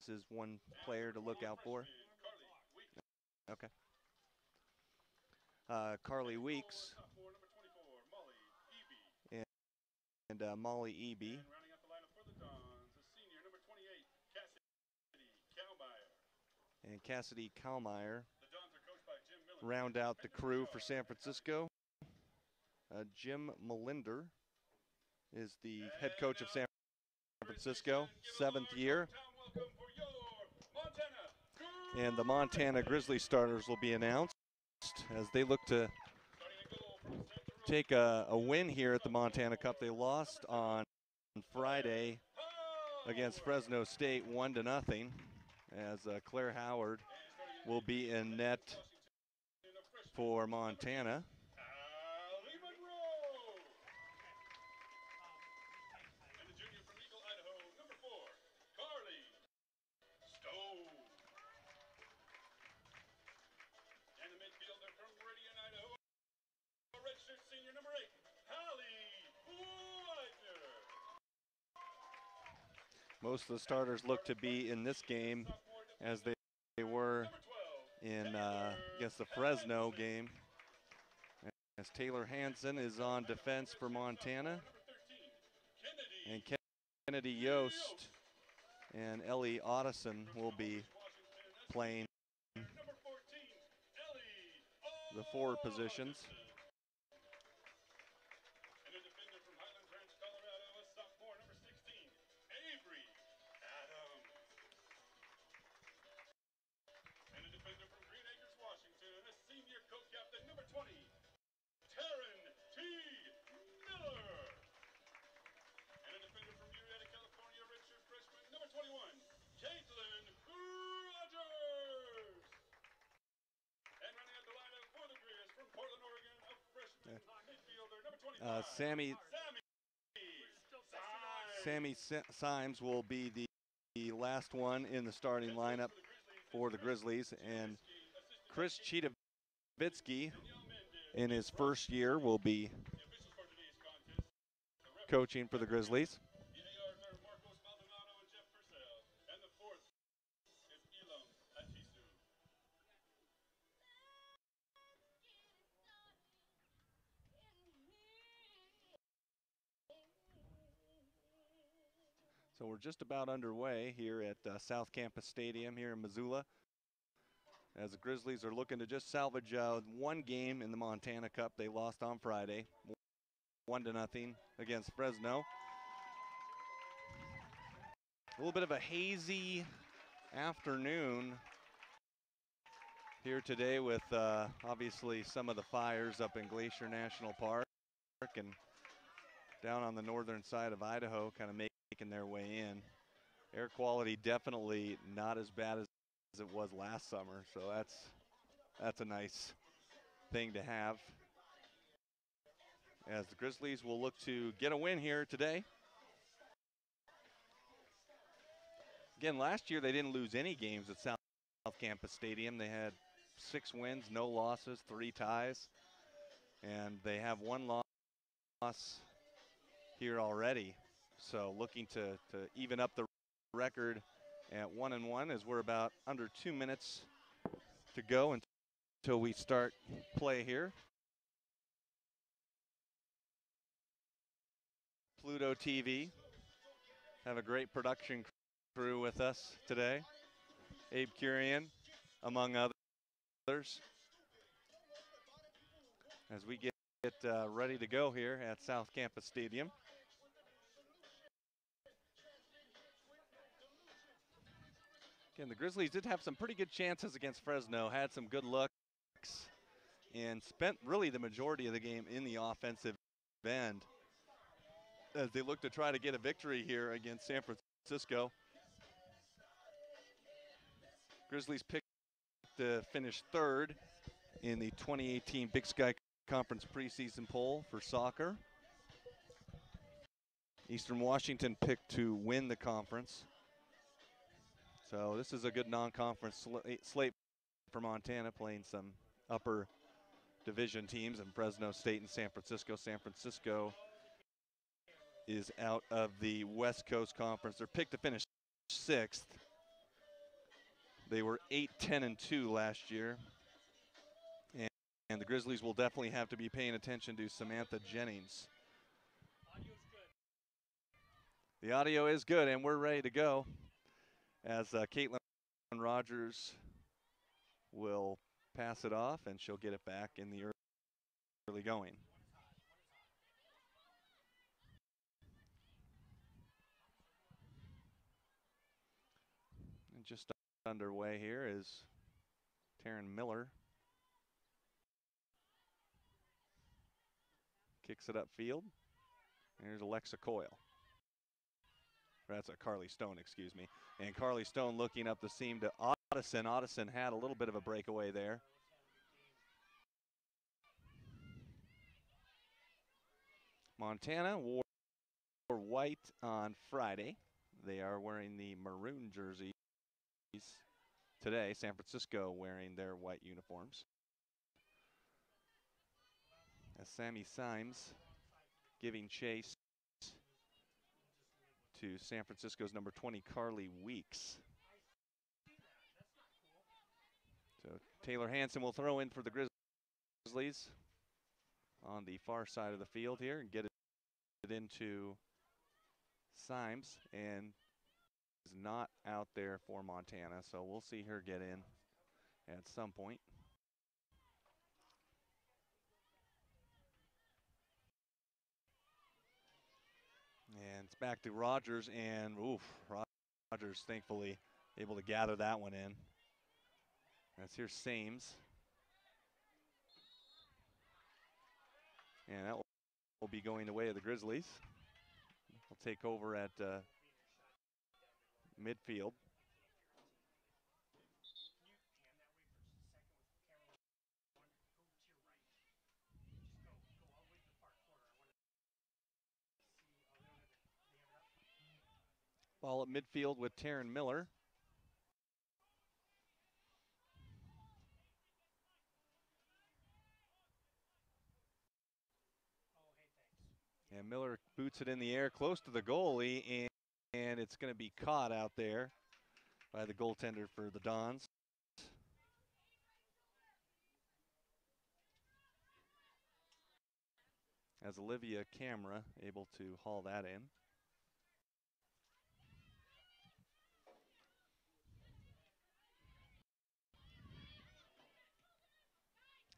is one player to look out for. Okay. Carly Weeks and Molly Eby. And Cassidy Kalmeyer round out the crew for San Francisco. Jim Melinder is the head coach of San Francisco, 7th year. And the Montana Grizzlies starters will be announced as they look to take a win here at the Montana Cup. They lost on Friday against Fresno State 1-0, as Claire Howard will be in net for Montana. Most of the starters look to be in this game as they were in against the Fresno game. As Taylor Hansen is on defense for Montana. And Kennedy Yost and Ellie Otteson will be playing the forward positions. Sammy Symes will be the last one in the starting lineup for the Grizzlies, and Chris Chitavitsky in his first year will be coaching for the Grizzlies. So we're just about underway here at South Campus Stadium here in Missoula, as the Grizzlies are looking to just salvage one game in the Montana Cup. They lost on Friday, 1-0 against Fresno. A little bit of a hazy afternoon here today with obviously some of the fires up in Glacier National Park and down on the northern side of Idaho kind of making their way in. Air quality definitely not as bad as it was last summer, so that's a nice thing to have, as the Grizzlies will look to get a win here today. Again, last year they didn't lose any games at South Campus Stadium. They had 6 wins, no losses, 3 ties, and they have 1 loss here already. So looking to even up the record at 1-1, as we're about under 2 minutes to go until we start play here. Pluto TV have a great production crew with us today. Abe Curian, among others, as we get ready to go here at South Campus Stadium. Again, the Grizzlies did have some pretty good chances against Fresno, had some good looks, and spent really the majority of the game in the offensive end as they look to try to get a victory here against San Francisco. Grizzlies picked to finish 3rd in the 2018 Big Sky Conference preseason poll for soccer. Eastern Washington picked to win the conference. So this is a good non-conference slate for Montana, playing some upper division teams in Fresno State and San Francisco. San Francisco is out of the West Coast Conference. They're picked to finish 6th. They were 8-10-2 last year. And the Grizzlies will definitely have to be paying attention to Samantha Jennings. The audio is good, and we're ready to go as Caitlin Rogers will pass it off, and she'll get it back in the early going. And just underway here is Taryn Miller. Kicks it upfield. Here's Alexa Coyle. That's a Carly Stone, excuse me. And Carly Stone looking up the seam to Otteson. Otteson had a little bit of a breakaway there. Montana wore white on Friday. They are wearing the maroon jerseys today. San Francisco wearing their white uniforms. As Sammy Symes giving chase to San Francisco's number 20, Carly Weeks. So Taylor Hanson will throw in for the Grizzlies on the far side of the field here and get it into Symes, and is not out there for Montana, so we'll see her get in at some point. And it's back to Rogers, and Rogers thankfully able to gather that one in. That's here Symes. And that will be going the way of the Grizzlies. We'll take over at midfield. Ball at midfield with Taryn Miller. And Miller boots it in the air close to the goalie, and it's going to be caught out there by the goaltender for the Dons. As Olivia Camera able to haul that in.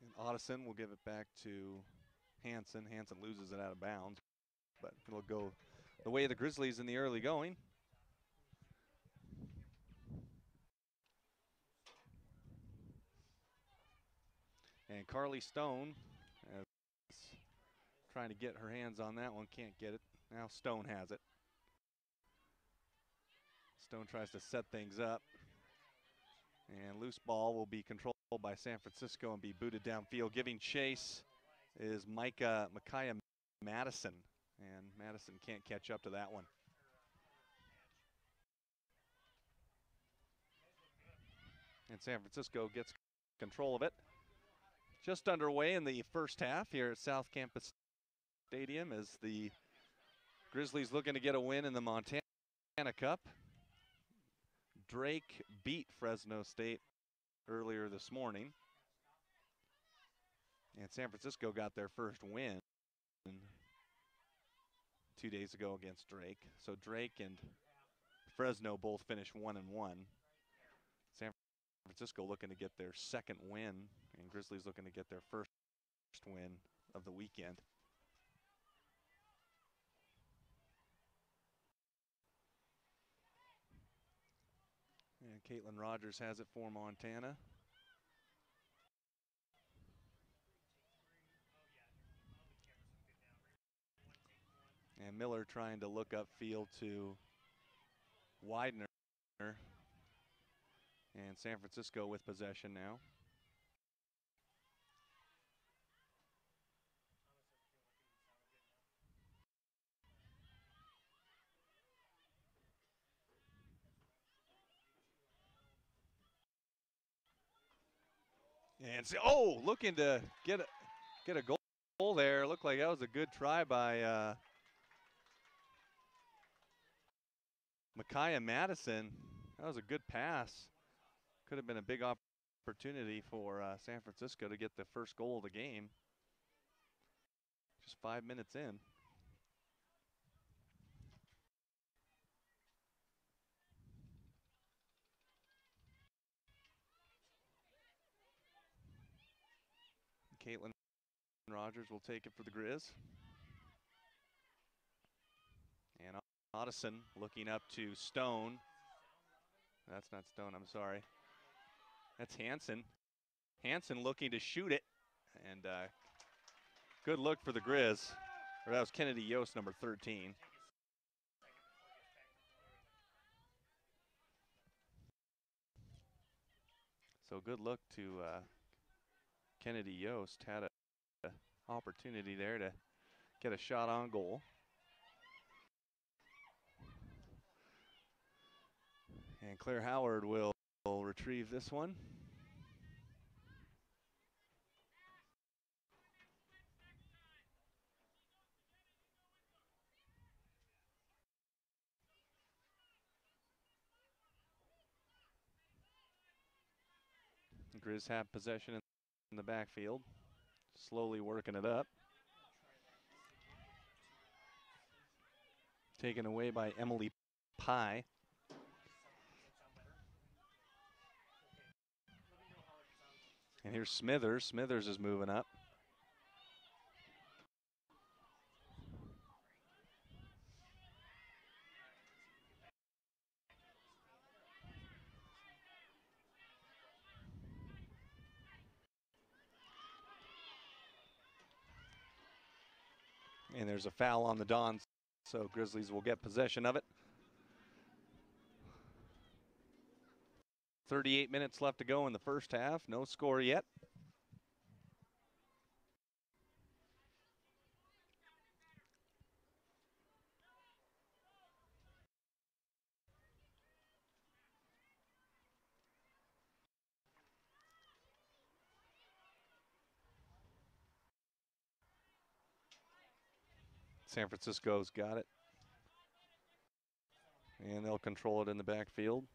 And Otteson will give it back to Hanson. Hanson loses it out of bounds, but it'll go the way of the Grizzlies in the early going. And Carly Stone trying to get her hands on that one, can't get it. Now Stone has it. Stone tries to set things up. And loose ball will be controlled by San Francisco and be booted downfield. Giving chase is Micaiah Madison. And Madison can't catch up to that one. And San Francisco gets control of it. Just underway in the first half here at South Campus Stadium as the Grizzlies looking to get a win in the Montana Cup. Drake beat Fresno State earlier this morning. And San Francisco got their first win 2 days ago against Drake. So Drake and Fresno both finished 1-1. San Francisco looking to get their second win, and Grizzlies looking to get their first win of the weekend. And Caitlin Rogers has it for Montana. And Miller trying to look upfield to Widener. And San Francisco with possession now. And looking to get a goal there. Looked like that was a good try by Micaiah Madison. That was a good pass Could have been a big opportunity for San Francisco to get the first goal of the game. Just 5 minutes in. Caitlin Rogers will take it for the Grizz. And Otteson looking up to Stone. That's not Stone, I'm sorry. That's Hansen. Hansen looking to shoot it. And good look for the Grizz. Or that was Kennedy Yost, number 13. So good look to Kennedy Yost. Had a opportunity there to get a shot on goal. And Claire Howard will retrieve this one. The Grizz have possession in the backfield. Slowly working it up. Taken away by Emily Pye. And here's Smithers. Smithers is moving up. And there's a foul on the Dons, so Grizzlies will get possession of it. 38 minutes left to go in the first half. No score yet. San Francisco's got it. And they'll control it in the backfield.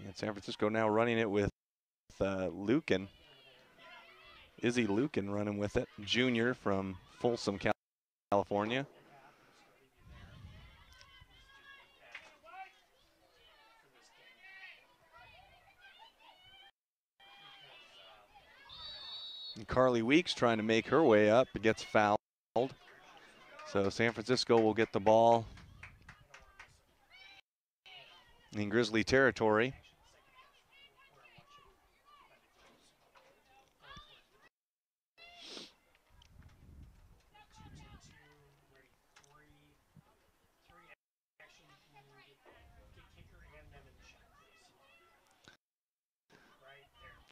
And San Francisco now running it with Lucan. Izzy Lucan running with it. Junior from Folsom, California. And Carly Weeks trying to make her way up, but gets fouled. So San Francisco will get the ball in Grizzly territory.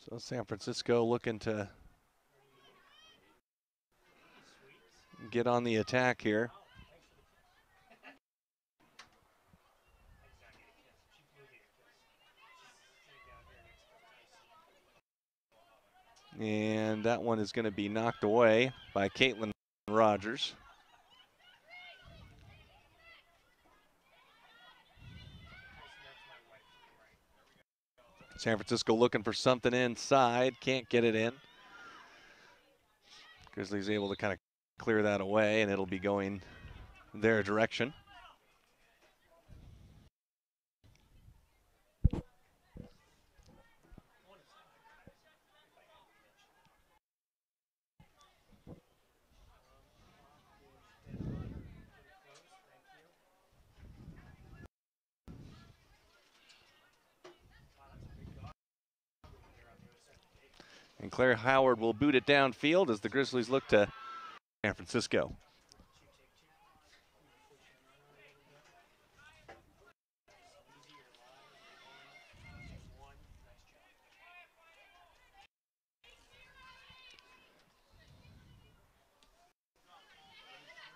So San Francisco looking to get on the attack here. And that one is going to be knocked away by Caitlin Rogers. San Francisco looking for something inside, can't get it in. Grizzlies able to kind of clear that away, and it'll be going their direction. And Claire Howard will boot it downfield as the Grizzlies look to San Francisco.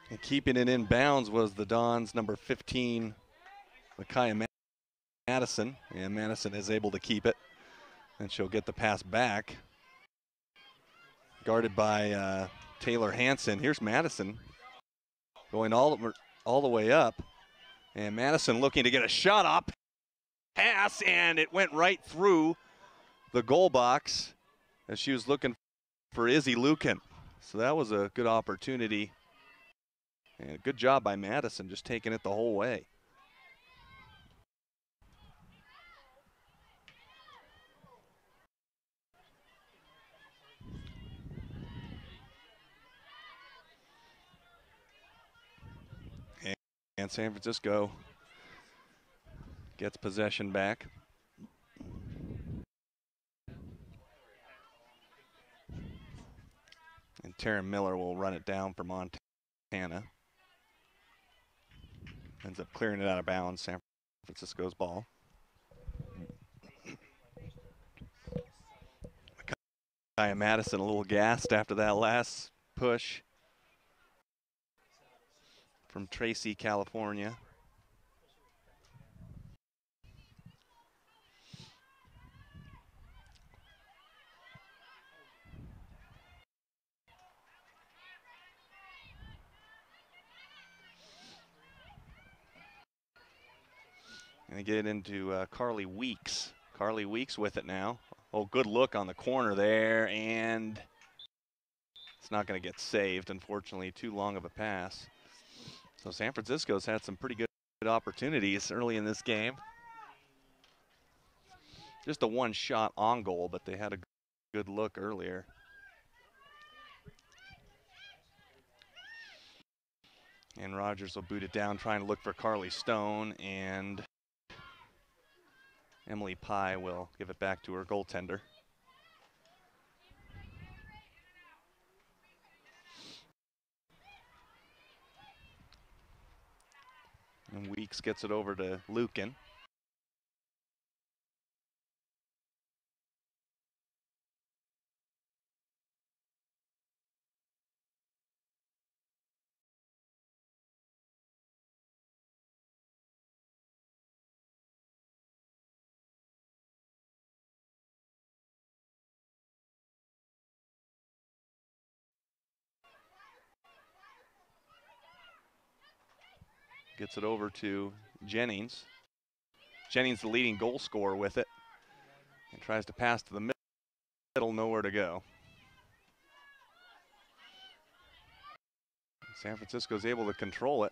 And keeping it in bounds was the Dons' number 15, Micaiah Madison. And Madison is able to keep it. And she'll get the pass back. Guarded by Taylor Hansen. Here's Madison. going all the way up. And Madison looking to get a shot up. Pass, and it went right through the goal box as she was looking for Izzy Lucan. So that was a good opportunity. And a good job by Madison, just taking it the whole way. And San Francisco gets possession back. And Taryn Miller will run it down for Montana. Ends up clearing it out of bounds. San Francisco's ball. Kaya Madison a little gassed after that last push from Tracy, California. And get it into Carly Weeks. Carly Weeks with it now. Oh, good look on the corner there, and it's not going to get saved, unfortunately. Too long of a pass. So San Francisco's had some pretty good opportunities early in this game. Just a one shot on goal, but they had a good look earlier. And Rogers will boot it down, trying to look for Carly Stone, and Emily Pye will give it back to her goaltender. And Weeks gets it over to Lucan. Gets it over to Jennings. Jennings the leading goal scorer with it. And tries to pass to the middle, nowhere to go. San Francisco's able to control it.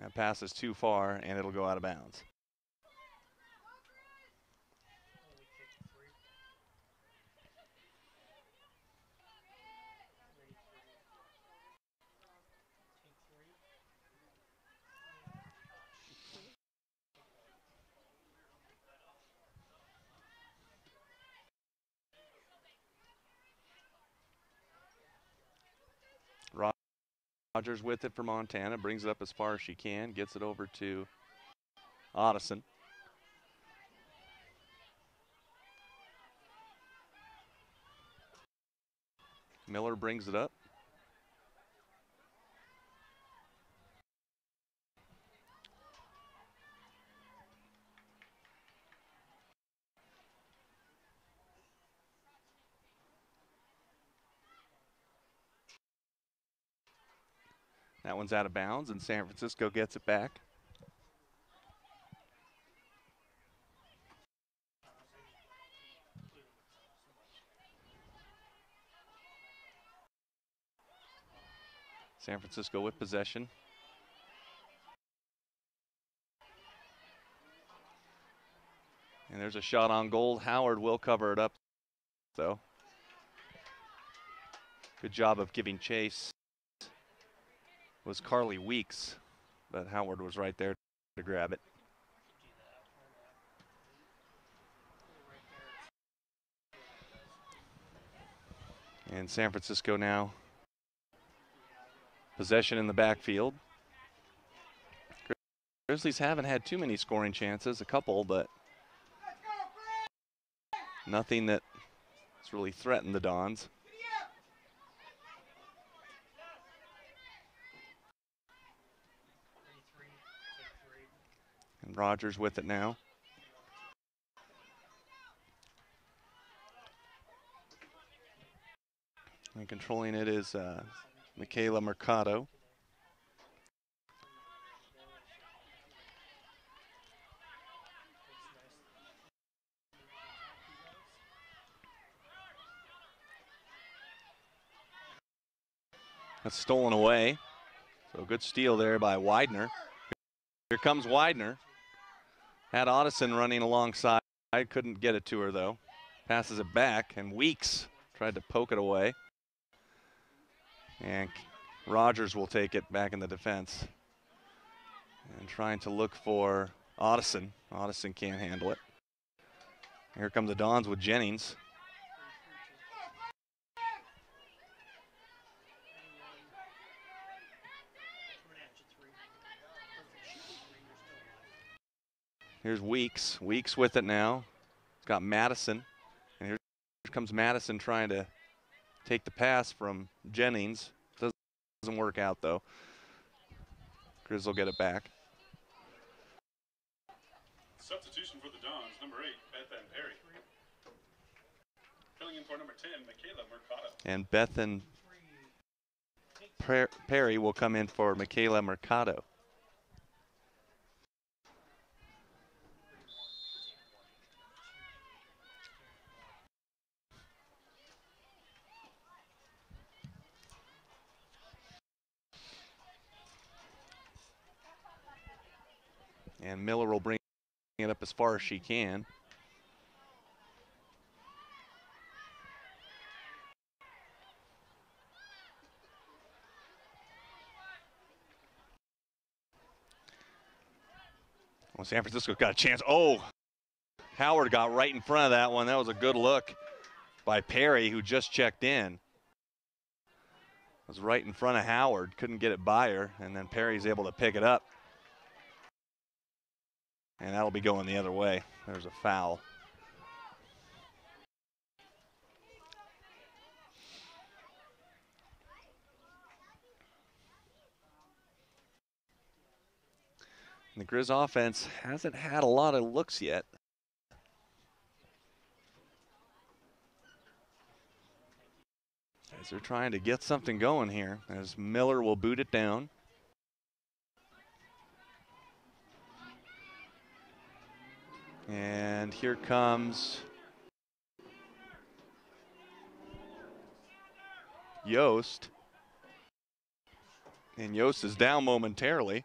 That pass is too far, and it'll go out of bounds. Rogers with it for Montana, brings it up as far as she can, gets it over to Otteson. Miller brings it up. That one's out of bounds, and San Francisco gets it back. San Francisco with possession. And there's a shot on goal. Howard will cover it up, though. Good job of giving chase. Was Carly Weeks, but Howard was right there to grab it. And San Francisco now possession in the backfield. Grizzlies haven't had too many scoring chances, a couple, but nothing that's really threatened the Dons. And Rogers with it now. And controlling it is Michaela Mercado. That's stolen away. So good steal there by Widener. Here comes Widener. Had Otteson running alongside. I couldn't get it to her though. Passes it back, and Weeks tried to poke it away. And Rogers will take it back in the defense. And trying to look for Otteson. Otteson can't handle it. Here come the Dons with Jennings. Here's Weeks. Weeks with it now. It's got Madison. And here comes Madison trying to take the pass from Jennings. Doesn't work out though. Grizz will get it back. Substitution for the Dons, number 8, Bethan Perry. Filling in for number 10, Michaela Mercado. And Bethan Perry will come in for Michaela Mercado. And Miller will bring it up as far as she can. Well, San Francisco's got a chance. Oh, Howard got right in front of that one. That was a good look by Perry, who just checked in. Was right in front of Howard, couldn't get it by her, and then Perry's able to pick it up. And that'll be going the other way. There's a foul. And the Grizz offense hasn't had a lot of looks yet. As they're trying to get something going here, as Miller will boot it down. And here comes Yost. And Yost is down momentarily.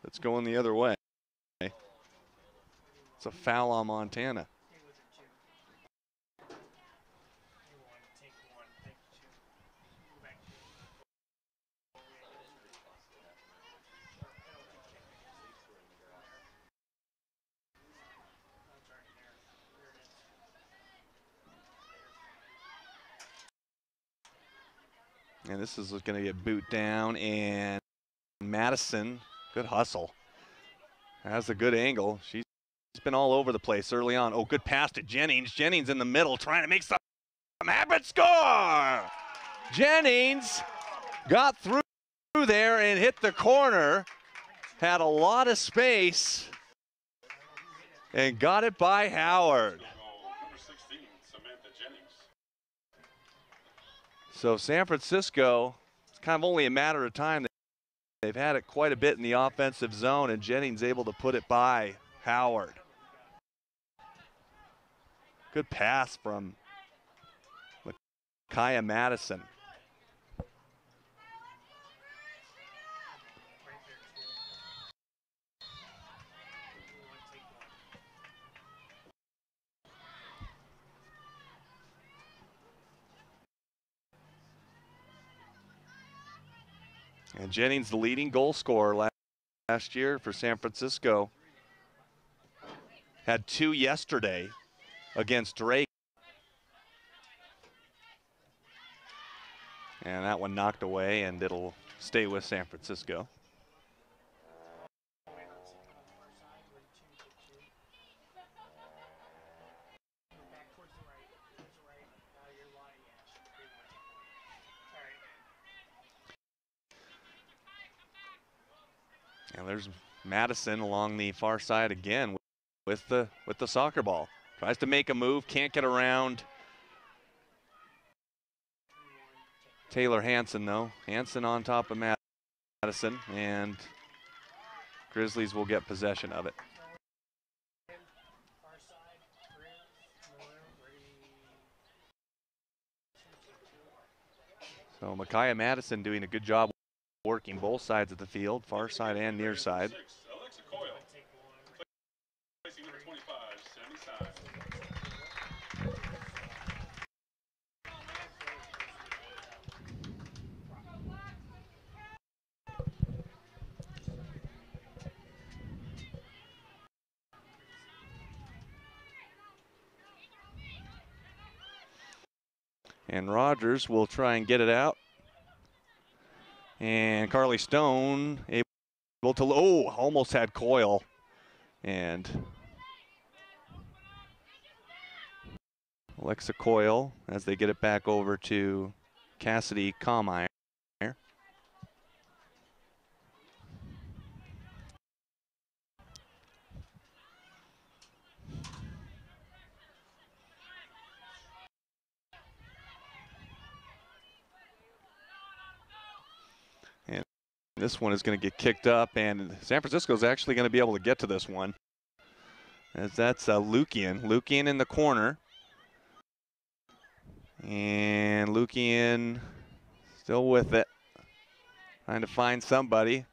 It's going the other way. It's a foul on Montana. And this is going to get boot down, and Madison, good hustle. Has a good angle. She's been all over the place early on. Oh, good pass to Jennings. Jennings in the middle trying to make some happen. Score! Jennings got through there and hit the corner. Had a lot of space and got it by Howard. Number 16, Samantha Jennings. So San Francisco, it's kind of only a matter of time. They've had it quite a bit in the offensive zone, and Jennings able to put it by Howard. Good pass from Kaya Madison. And Jennings, the leading goal scorer last year for San Francisco. Had 2 yesterday against Drake. And that one knocked away, and it'll stay with San Francisco. And there's Madison along the far side again with the soccer ball. Tries to make a move, can't get around Taylor Hansen, though. Hansen on top of Madison, and Grizzlies will get possession of it. So Micaiah Madison doing a good job working both sides of the field, far side and near side. Alexa Coyle. Placing number 25, Sammy Side. And Rogers will try and get it out. And Carly Stone able to, almost had Coyle. And Alexa Coyle as they get it back over to Cassidy Kallmeyer. And this one is going to get kicked up, and San Francisco is actually going to be able to get to this one. As that's Lukian. Lukian in the corner. And Lukian still with it. Trying to find somebody.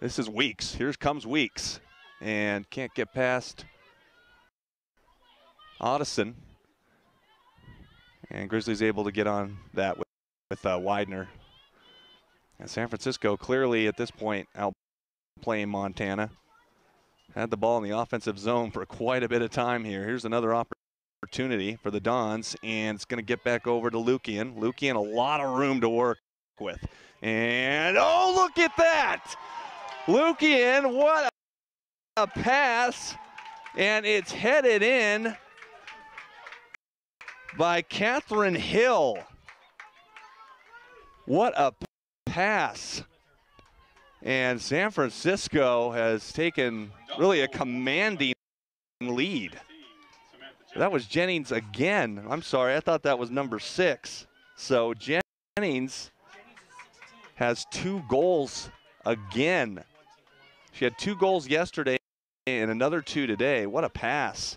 This is Weeks. Here comes Weeks. And can't get past Otteson. And Grizzlies able to get on that with Widener. And San Francisco clearly at this point outplaying Montana. Had the ball in the offensive zone for quite a bit of time here. Here's another opportunity for the Dons, and it's going to get back over to Lukian. Lukian, a lot of room to work with. And, oh, look at that! Lukian, what a pass. And it's headed in by Catherine Hill. What a pass. And San Francisco has taken really a commanding lead. That was Jennings again. I'm sorry, I thought that was number 6. So Jennings has 2 goals again. She had 2 goals yesterday and another 2 today. What a pass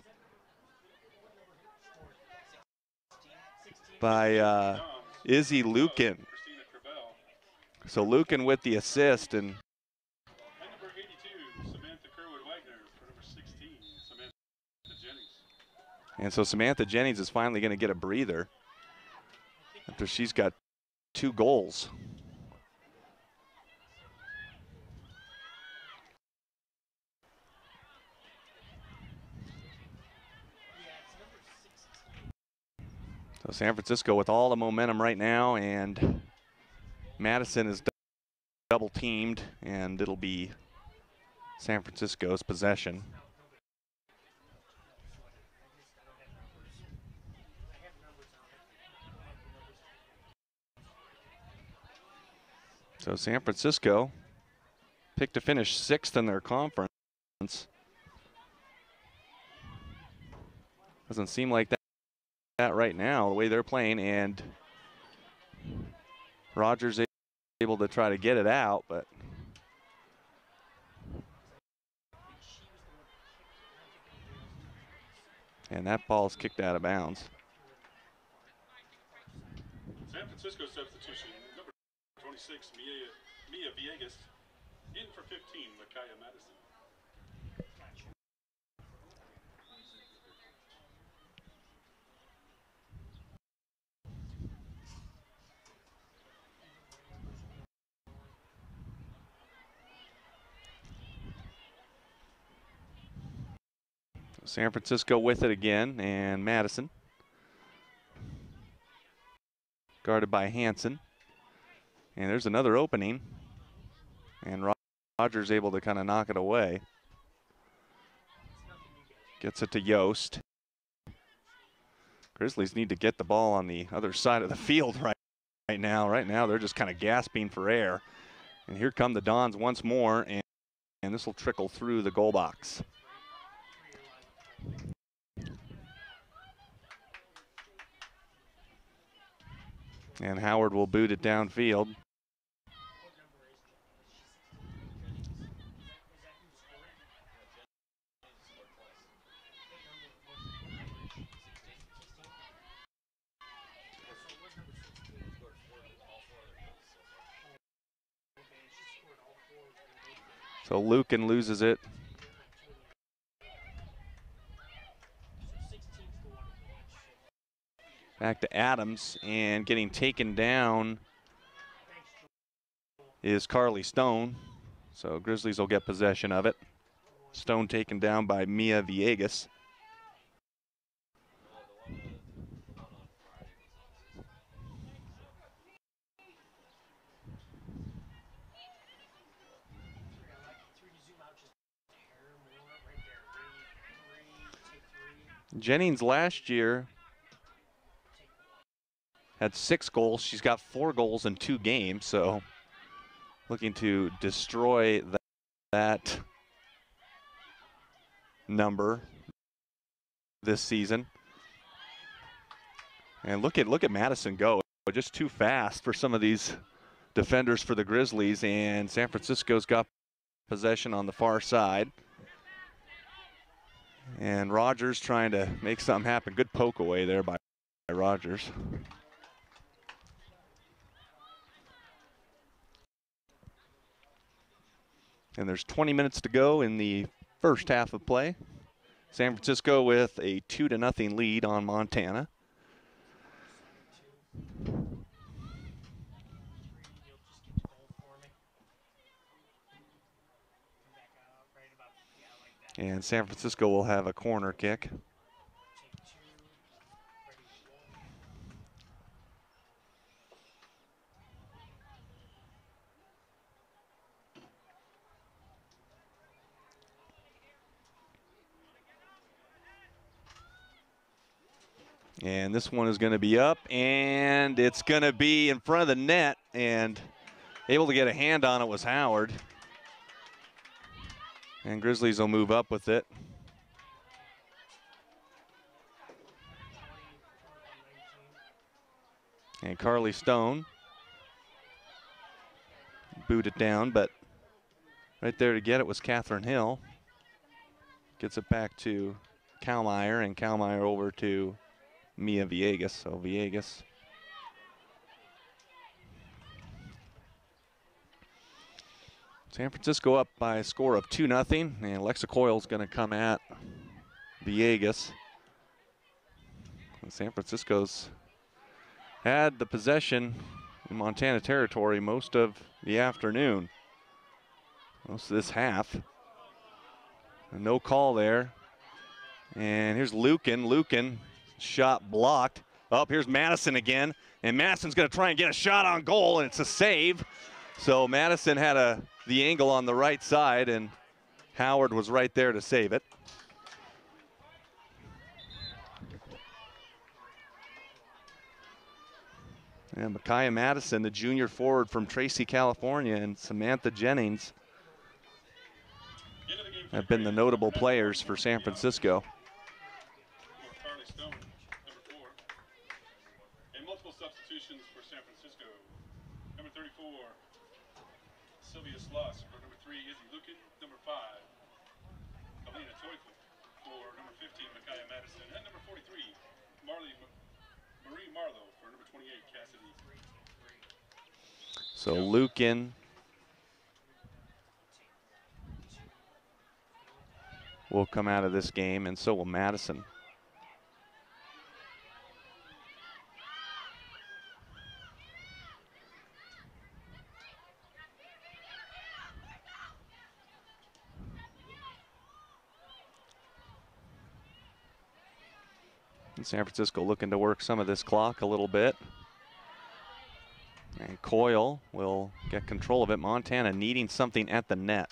by Izzy Lukin. So Lukin with the assist, and number 82, Samantha Kerwood-Wagner for number 16, Samantha Jennings. And so Samantha Jennings is finally going to get a breather after she's got 2 goals. So San Francisco with all the momentum right now, and Madison is double teamed, and it'll be San Francisco's possession. So San Francisco picked to finish 6th in their conference. Doesn't seem like that right now, the way they're playing, and Rogers able to try to get it out, but and that ball is kicked out of bounds. San Francisco substitution, number 26, Mia Villegas, in for 15, Micaiah Madison. San Francisco with it again, and Madison. Guarded by Hansen. And there's another opening. And Rogers able to kind of knock it away. Gets it to Yost. Grizzlies need to get the ball on the other side of the field right now. Right now they're just kind of gasping for air. And here come the Dons once more, and this will trickle through the goal box. And Howard will boot it downfield. So Lucan loses it. Back to Adams, and getting taken down is Carly Stone. So Grizzlies will get possession of it. Stone taken down by Mia Villegas. Jennings last year had 6 goals. She's got 4 goals in 2 games, so looking to destroy that number this season. And look at Madison go. Just too fast for some of these defenders for the Grizzlies, and San Francisco's got possession on the far side. And Rogers trying to make something happen. Good poke away there by Rogers. And there's 20 minutes to go in the first half of play. San Francisco with a 2-0 lead on Montana. And San Francisco will have a corner kick. And this one is going to be up, and it's going to be in front of the net, and able to get a hand on it was Howard. And Grizzlies will move up with it. And Carly Stone boot it down, but right there to get it was Catherine Hill. Gets it back to Kalmeyer, and Kalmeyer over to Mia Villegas. So Villegas. San Francisco up by a score of 2-0, and Alexa Coyle's going to come at Villegas. And San Francisco's had the possession in Montana territory most of the afternoon, most of this half. No call there. And here's Lucan. Lucan, shot blocked. Up, here's Madison again. And Madison's going to try and get a shot on goal, and it's a save. So Madison had the angle on the right side, and Howard was right there to save it. And Micaiah Madison, the junior forward from Tracy, California, and Samantha Jennings have been the notable players for San Francisco. Carly Stone, number 4. And multiple substitutions for San Francisco. Number 34, Sylvia Sloss. For number 3, Izzy Lucan. Number 5, Alina Teufel. For number 15, Micaiah Madison. And number 43, Marie Marlowe. For number 28, Cassidy. So Lucan will come out of this game, and so will Madison. And San Francisco looking to work some of this clock a little bit. And Coyle will get control of it. Montana needing something at the net.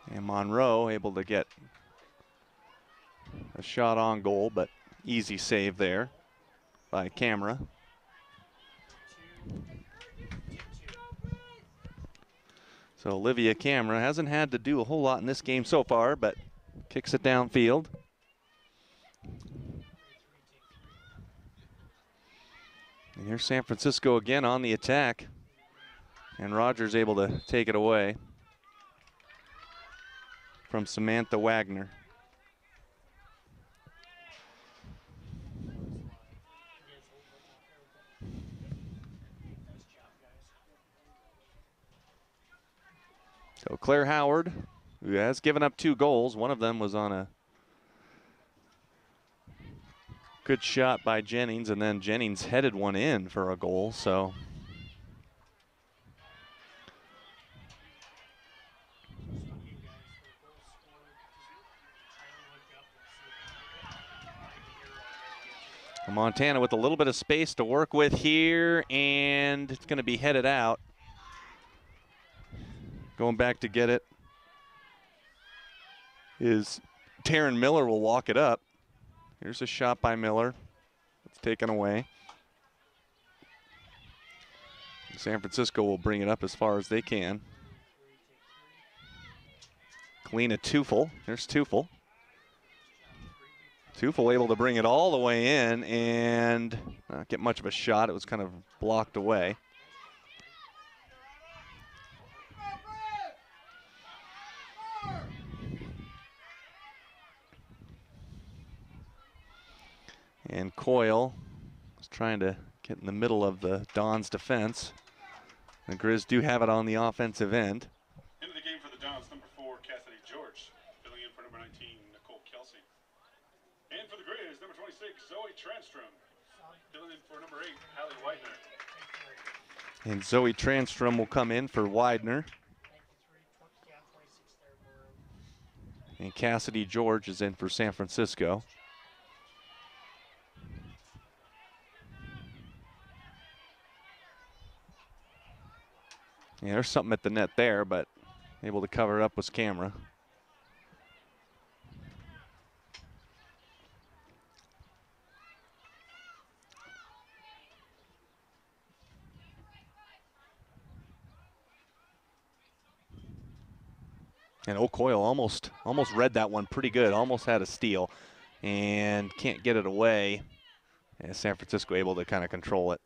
And Monroe able to get a shot on goal, but easy save there by Camera. So Olivia Camera hasn't had to do a whole lot in this game so far, but kicks it downfield. And here's San Francisco again on the attack. And Rogers able to take it away from Samantha Wagner. So Claire Howard, who has given up 2 goals, one of them was on a good shot by Jennings, and then Jennings headed one in for a goal, so. Montana with a little bit of space to work with here, and it's going to be headed out. Going back to get it is Taryn Miller will walk it up. Here's a shot by Miller. It's taken away. San Francisco will bring it up as far as they can. Kalina Tufel. There's Tufel. Tufel able to bring it all the way in and not get much of a shot. It was kind of blocked away. And Coyle is trying to get in the middle of the Dons defense. The Grizz do have it on the offensive end. Into the game for the Dons, number 4, Cassidy George. Filling in for number 19, Nicole Kelsey. And for the Grizz, number 26, Zoe Transtrom. Filling in for number 8, Hallie Widener. And Zoe Transtrom will come in for Widener. And Cassidy George is in for San Francisco. Yeah, there's something at the net there, but able to cover it up with Camera. And O'Coyle almost read that one pretty good, almost had a steal, and can't get it away. And San Francisco able to kind of control it.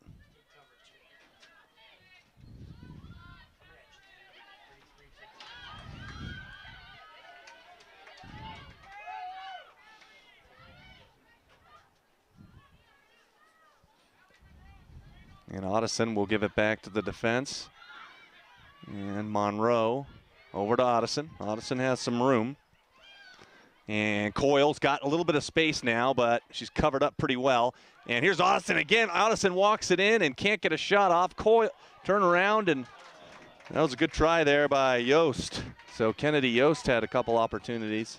And Otteson will give it back to the defense. And Monroe over to Otteson. Otteson has some room. And Coyle's got a little bit of space now, but she's covered up pretty well. And here's Otteson again. Otteson walks it in and can't get a shot off. Coyle turn around, and that was a good try there by Yost. So Kennedy Yost had a couple opportunities.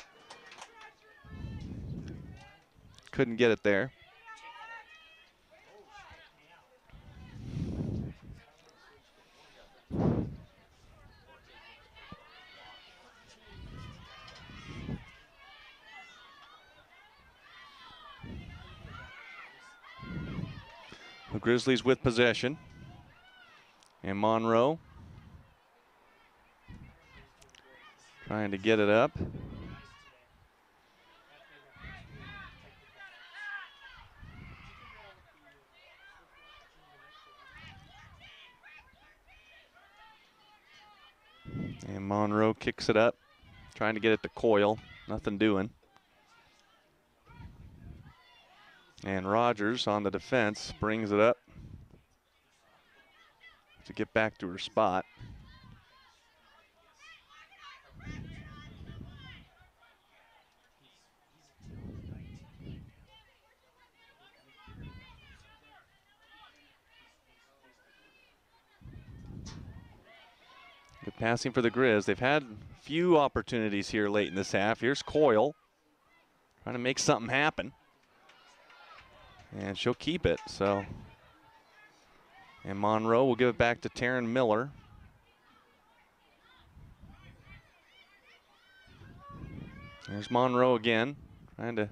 Couldn't get it there. The Grizzlies with possession. And Monroe trying to get it up. And Monroe kicks it up, trying to get it to Coyle. Nothing doing. And Rogers on the defense brings it up to get back to her spot. Good passing for the Grizz. They've had a few opportunities here late in this half. Here's Coyle trying to make something happen. And she'll keep it, so. And Monroe will give it back to Taryn Miller. There's Monroe again, trying to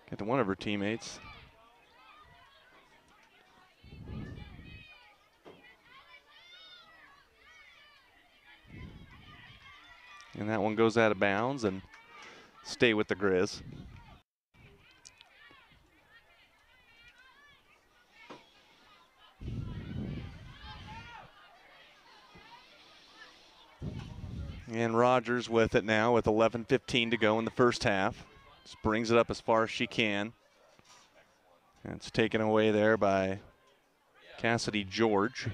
get to one of her teammates. And that one goes out of bounds and stay with the Grizz. And Rogers with it now with 11:15 to go in the first half. Just brings it up as far as she can. And it's taken away there by Cassidy George.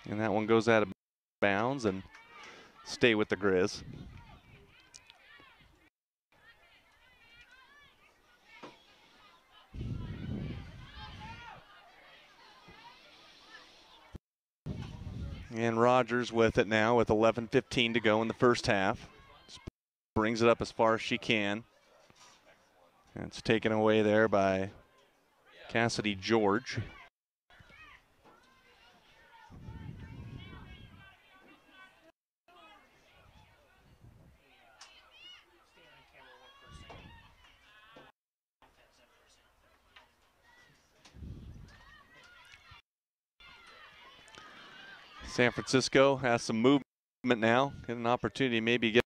And that one goes out of bounds and stay with the Grizz. And Rogers with it now with 11:15 to go in the first half. Just brings it up as far as she can. And it's taken away there by Cassidy George. San Francisco has some movement now, get an opportunity maybe get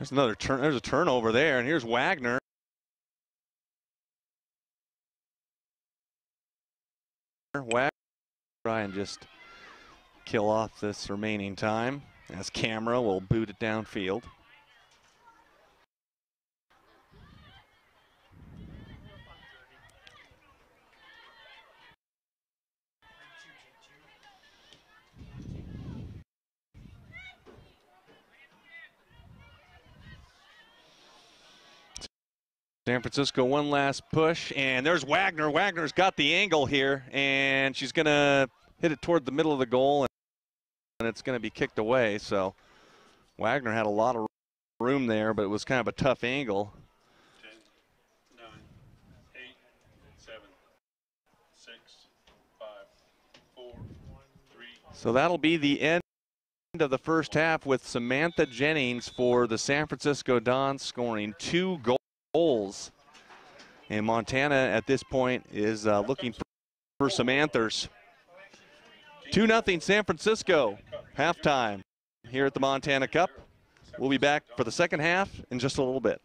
There's another turn. There's a turnover there, and here's Wagner. Wagner try and just kill off this remaining time as Camera will boot it downfield. San Francisco one last push, and there's Wagner. Wagner's got the angle here, and she's going to hit it toward the middle of the goal, and it's going to be kicked away. So Wagner had a lot of room there, but it was kind of a tough angle. 10, 9, 8, 7, 6, 5, 4, 3. So that'll be the end of the first half with Samantha Jennings for the San Francisco Dons scoring 2 goals. And Montana at this point is looking for some answers. 2-0 San Francisco, halftime here at the Montana Cup. We'll be back for the second half in just a little bit.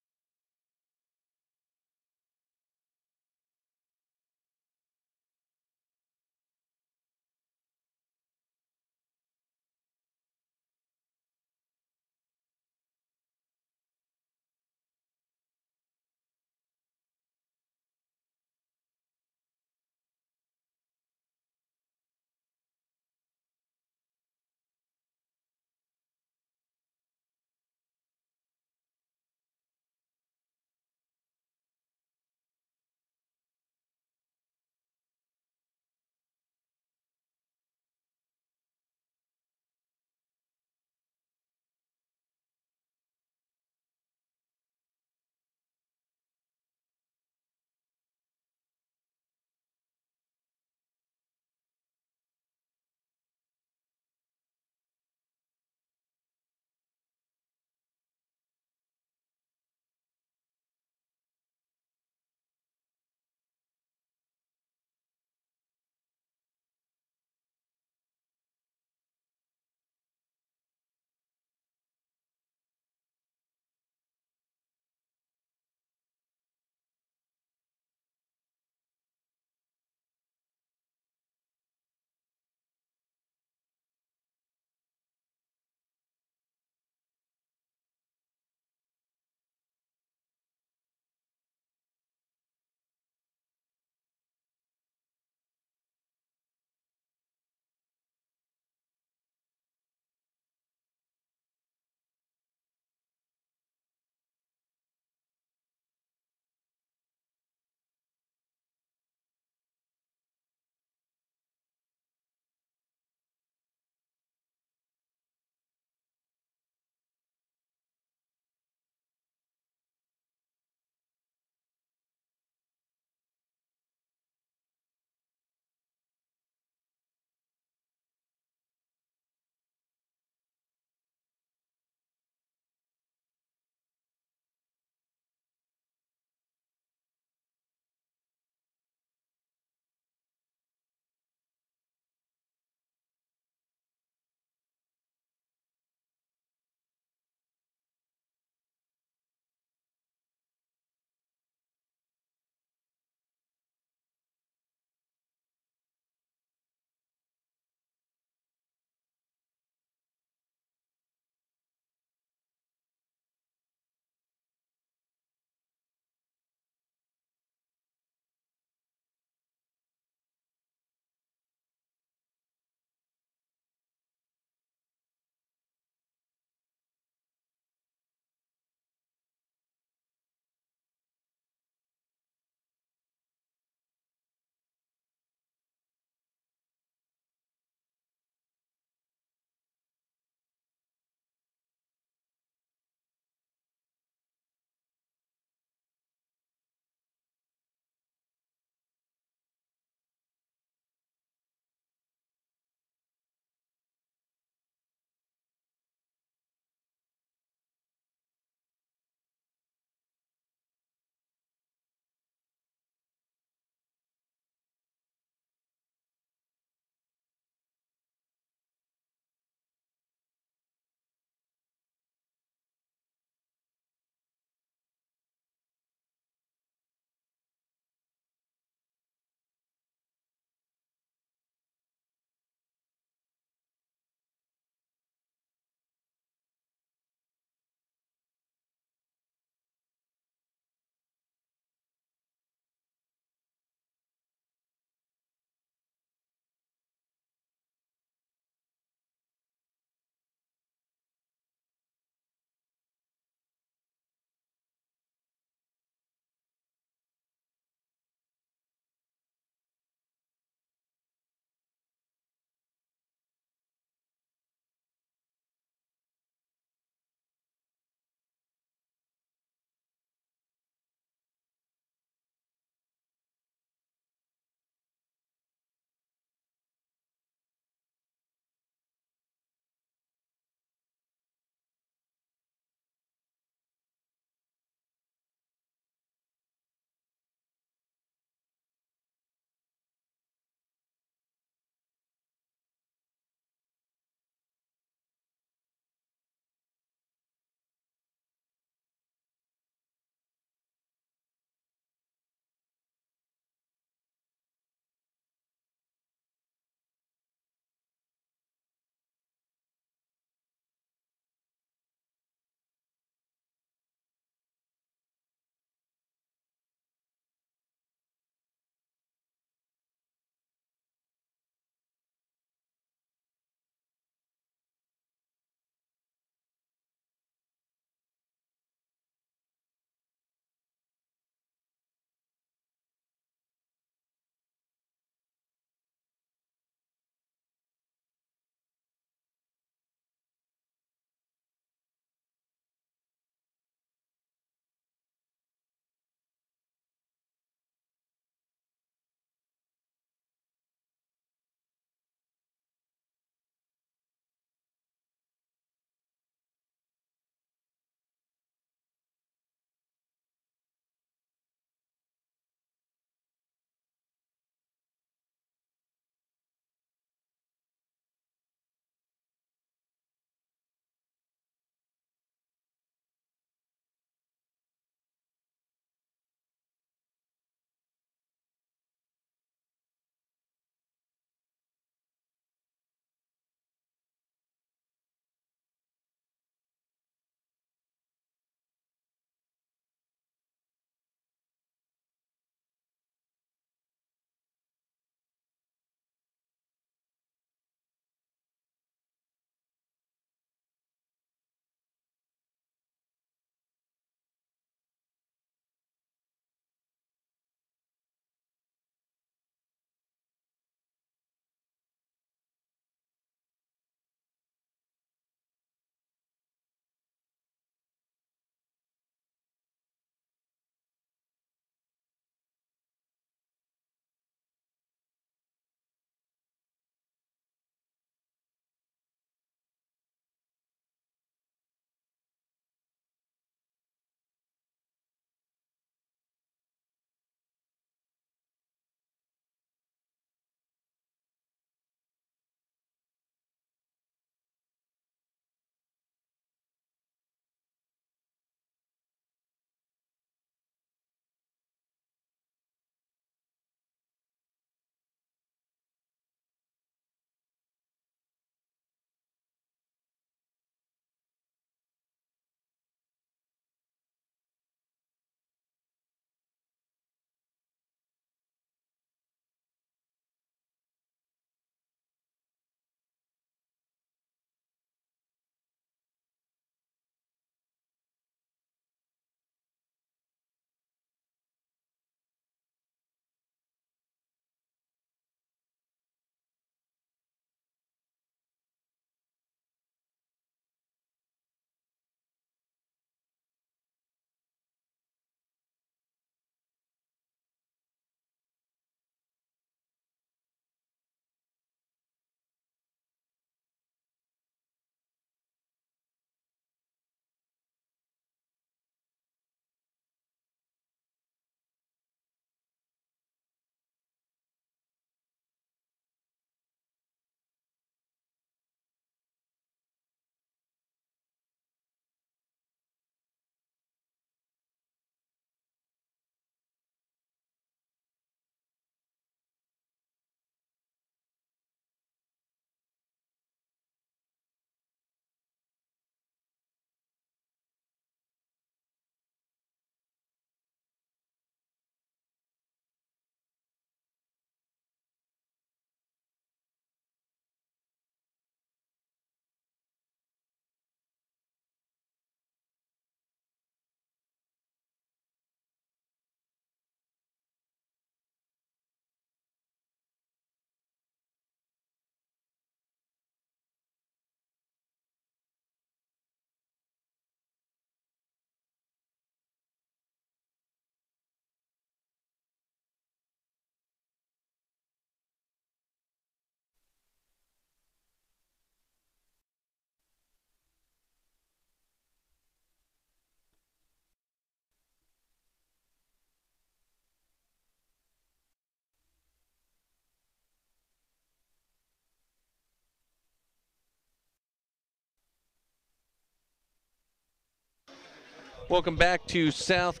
Welcome back to South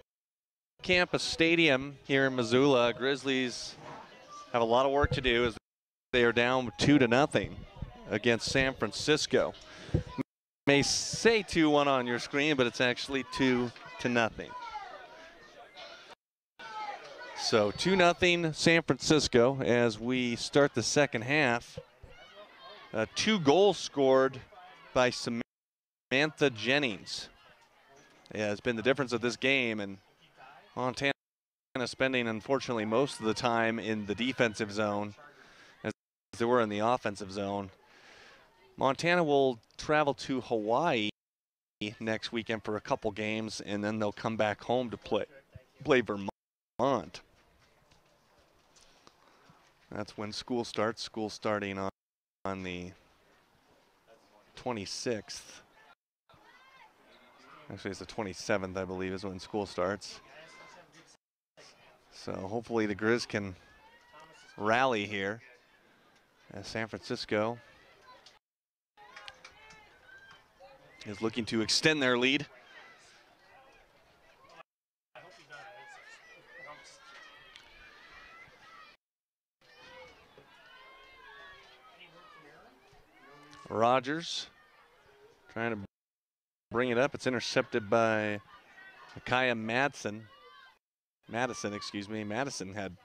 Campus Stadium here in Missoula. Grizzlies have a lot of work to do as they are down 2-0 against San Francisco. May say 2-1 on your screen, but it's actually 2-0. So 2-0 San Francisco as we start the second half. 2 goals scored by Samantha Jennings. Yeah, it's been the difference of this game, and Montana spending, unfortunately, most of the time in the defensive zone as they were in the offensive zone. Montana will travel to Hawaii next weekend for a couple games, and then they'll come back home to play Vermont. That's when school starts. School starting on the 26th. Actually, it's the 27th, I believe, is when school starts. So hopefully the Grizz can rally here as San Francisco is looking to extend their lead. Rogers trying to bring it up. It's intercepted by Micaiah Madison, excuse me. Madison had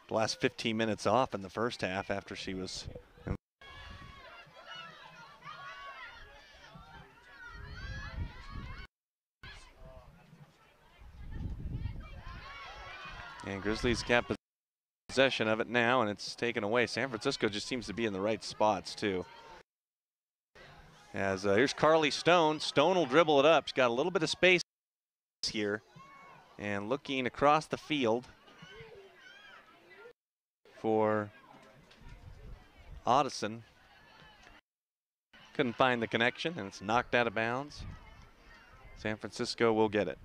the last 15 minutes off in the first half after she was. And Grizzlies got possession of it now, and it's taken away. San Francisco just seems to be in the right spots, too. As here's Carly Stone. Stone will dribble it up. She's got a little bit of space here. And looking across the field for Audison. Couldn't find the connection, and it's knocked out of bounds. San Francisco will get it.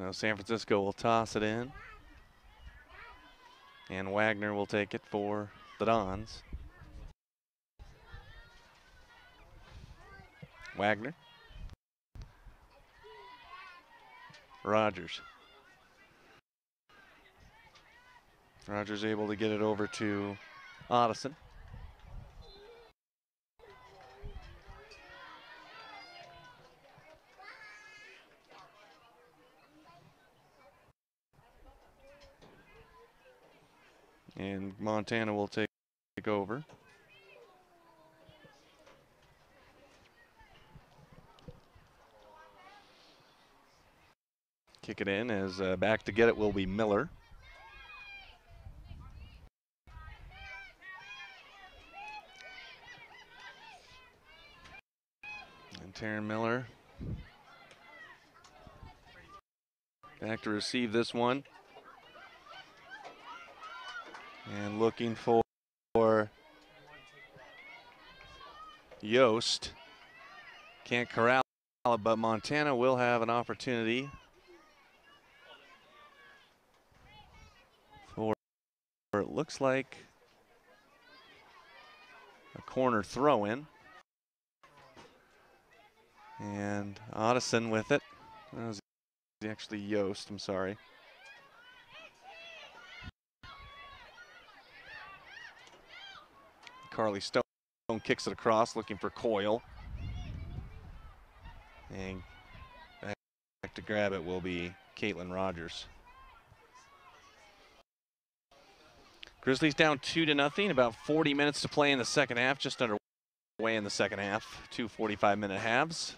Well, San Francisco will toss it in. And Wagner will take it for the Dons. Wagner. Rogers. Rogers able to get it over to Audison. And Montana will take over. Kick it in as back to get it will be Miller. And Taryn Miller back to receive this one. And looking for Yost. Can't corral it, but Montana will have an opportunity for, it looks like, a corner throw-in. And Audison with it. That was actually Yost, I'm sorry. Carly Stone kicks it across, looking for Coyle. And back to grab it will be Caitlin Rogers. Grizzlies down 2-0, about 40 minutes to play in the second half, just underway in the second half. 2 45-minute halves.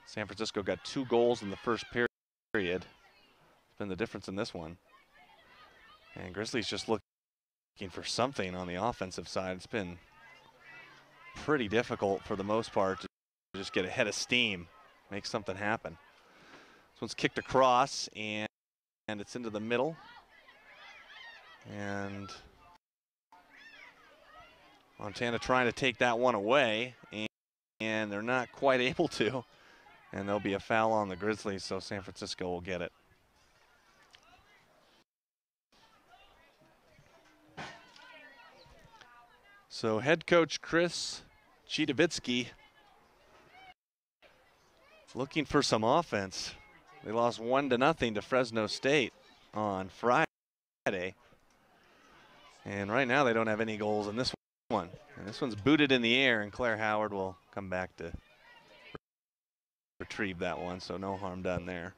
San Francisco got 2 goals in the first period. It's been the difference in this one. And Grizzlies just looking for something on the offensive side. It's been pretty difficult for the most part to just get ahead of steam, make something happen. This one's kicked across, and it's into the middle. And Montana trying to take that one away, and they're not quite able to. And there'll be a foul on the Grizzlies, so San Francisco will get it. So head coach Chris Chidovitsky looking for some offense. They lost 1-0 to Fresno State on Friday. And right now they don't have any goals in this one. And this one's booted in the air, and Claire Howard will come back to retrieve that one, so no harm done there.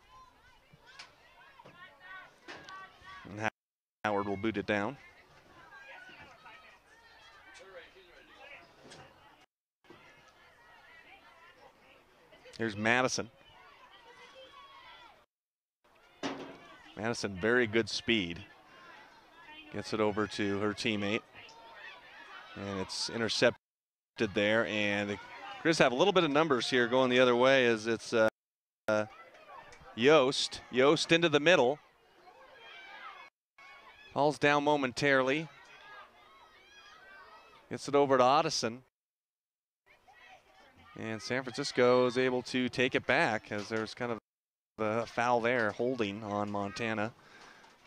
And Howard will boot it down. Here's Madison. Madison, very good speed. Gets it over to her teammate. And it's intercepted there. And the Grizz have a little bit of numbers here going the other way as it's Yost. Yost into the middle. Falls down momentarily. Gets it over to Otteson. And San Francisco is able to take it back as there's kind of a foul there, holding on Montana.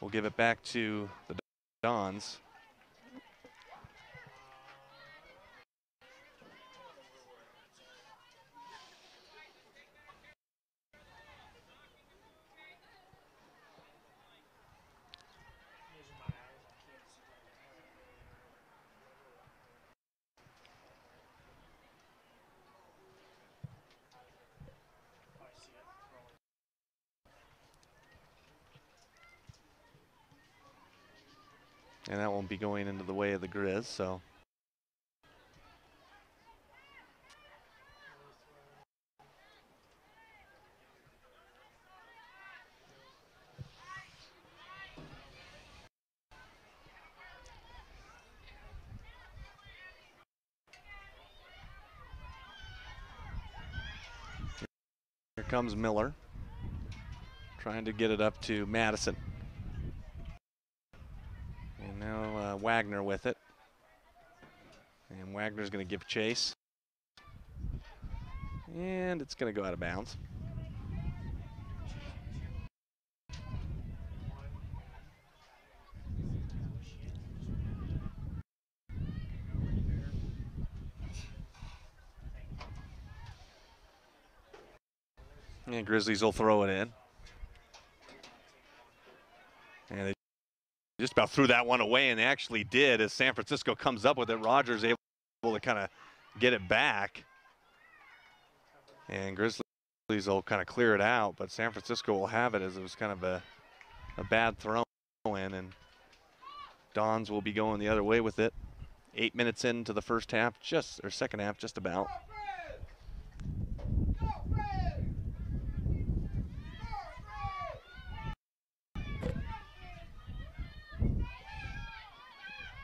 We'll give it back to the Dons. And that won't be going into the way of the Grizz, so. Here comes Miller, trying to get it up to Madison. And now Wagner with it. And Wagner's going to give chase. And it's going to go out of bounds. And Grizzlies will throw it in. And they just about threw that one away, and they actually did as San Francisco comes up with it. Rogers able to kind of get it back. And Grizzlies will kind of clear it out, but San Francisco will have it as it was kind of a bad throw in, and Dons will be going the other way with it. 8 minutes into the first half, or second half, just about.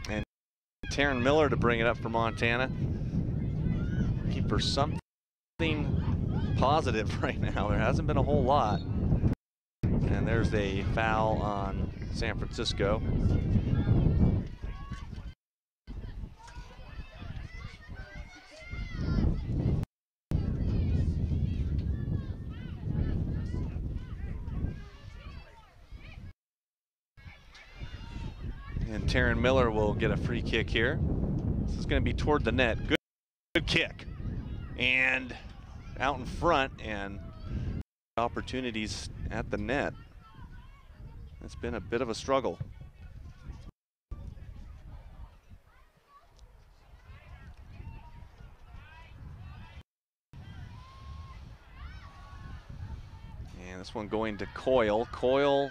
And Taryn Miller to bring it up for Montana. Looking for something positive right now. There hasn't been a whole lot. And there's a foul on San Francisco. And Taryn Miller will get a free kick here. This is going to be toward the net. Good kick. And out in front, and opportunities at the net. It's been a bit of a struggle. And this one going to Coyle. Coyle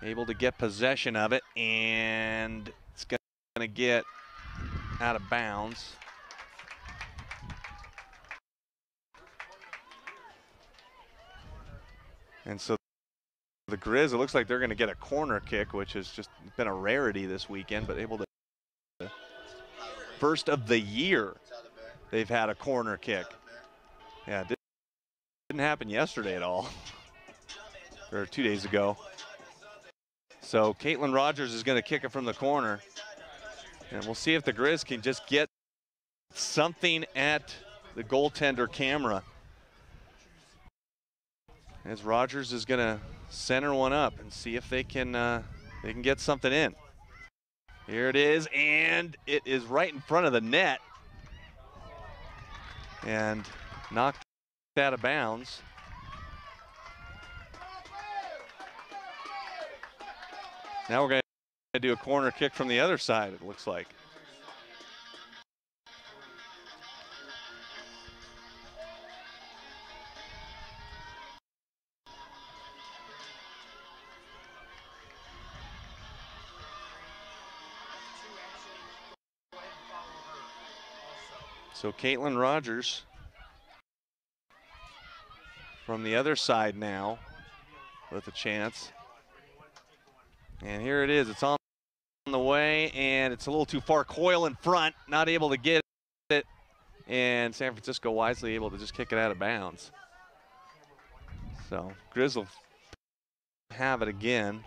able to get possession of it, and it's going to get out of bounds. And so the Grizz, it looks like they're going to get a corner kick, which has just been a rarity this weekend, but able to, first of the year, they've had a corner kick. Yeah, it didn't happen yesterday at all, or 2 days ago. So Caitlin Rogers is going to kick it from the corner, and we'll see if the Grizz can just get something at the goaltender camera. As Rogers is going to center one up and see if they can get something in. Here it is, and it is right in front of the net. And knocked out of bounds. Now we're going to do a corner kick from the other side, it looks like. So Caitlin Rogers from the other side now with a chance. And here it is, it's on the way, and it's a little too far. Coyle in front, not able to get it. And San Francisco wisely able to just kick it out of bounds. So Grizz will have it again.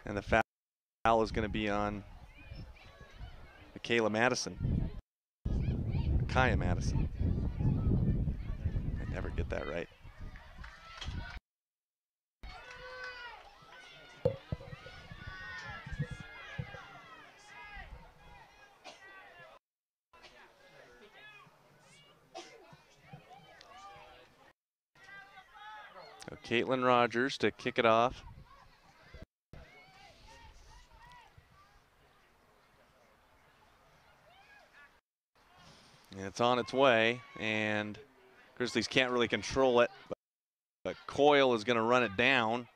And the foul is going to be on Michaela Madison. Kaya Madison. I never get that right. So Caitlin Rogers to kick it off. And it's on its way, and Grizzlies can't really control it, but Coyle is going to run it down.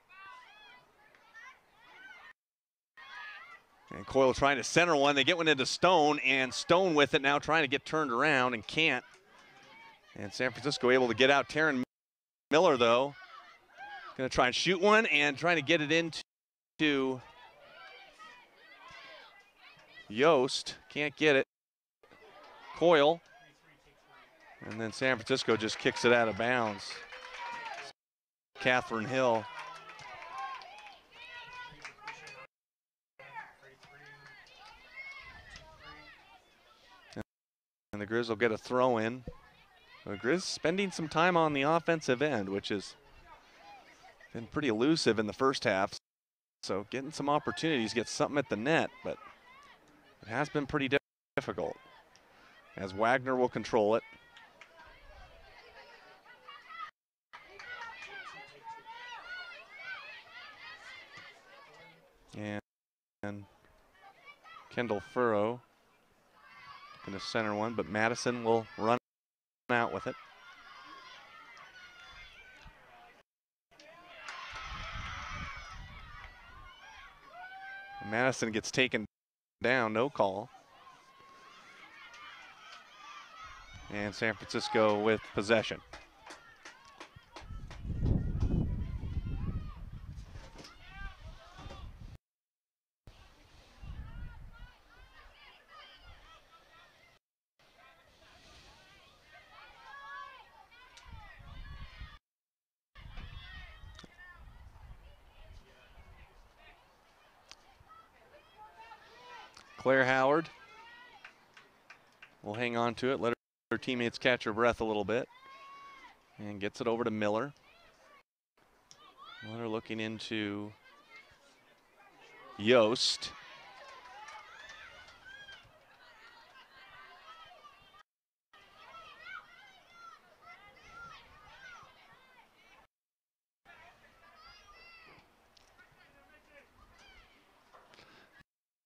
And Coyle trying to center one. They get one into Stone, and Stone with it now trying to get turned around and can't. And San Francisco able to get out. Taryn Miller, though, going to try and shoot one and trying to get it into Yost. Can't get it. Coyle. And then San Francisco just kicks it out of bounds. Catherine Hill. And the Grizz will get a throw in. The Grizz spending some time on the offensive end, which has been pretty elusive in the first half. So getting some opportunities, get something at the net, but it has been pretty difficult. As Wagner will control it. And Kendall Furrow going to center one, but Madison will run out with it. Madison gets taken down, no call. And San Francisco with possession. Claire Howard will hang on to it, let her teammates catch her breath a little bit, and gets it over to Miller. Miller looking into Yost.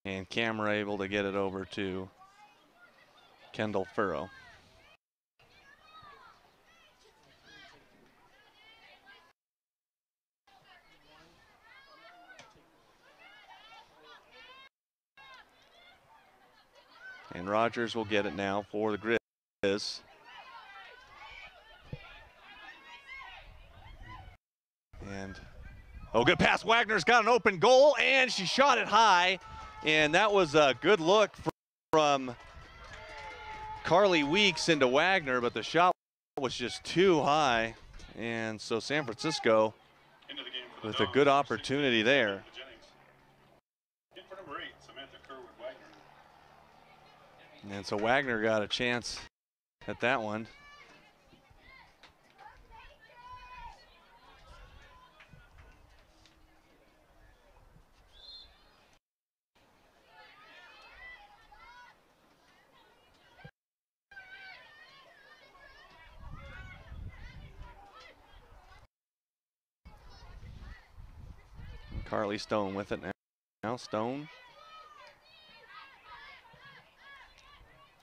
And Camera able to get it over to Kendall Furrow. And Rogers will get it now for the Grizz. And, oh, good pass. Wagner's got an open goal, and she shot it high. And that was a good look from Carly Weeks into Wagner, but the shot was just too high. And so San Francisco with a good opportunity there. And so Wagner got a chance at that one. Carly Stone with it now. Now Stone.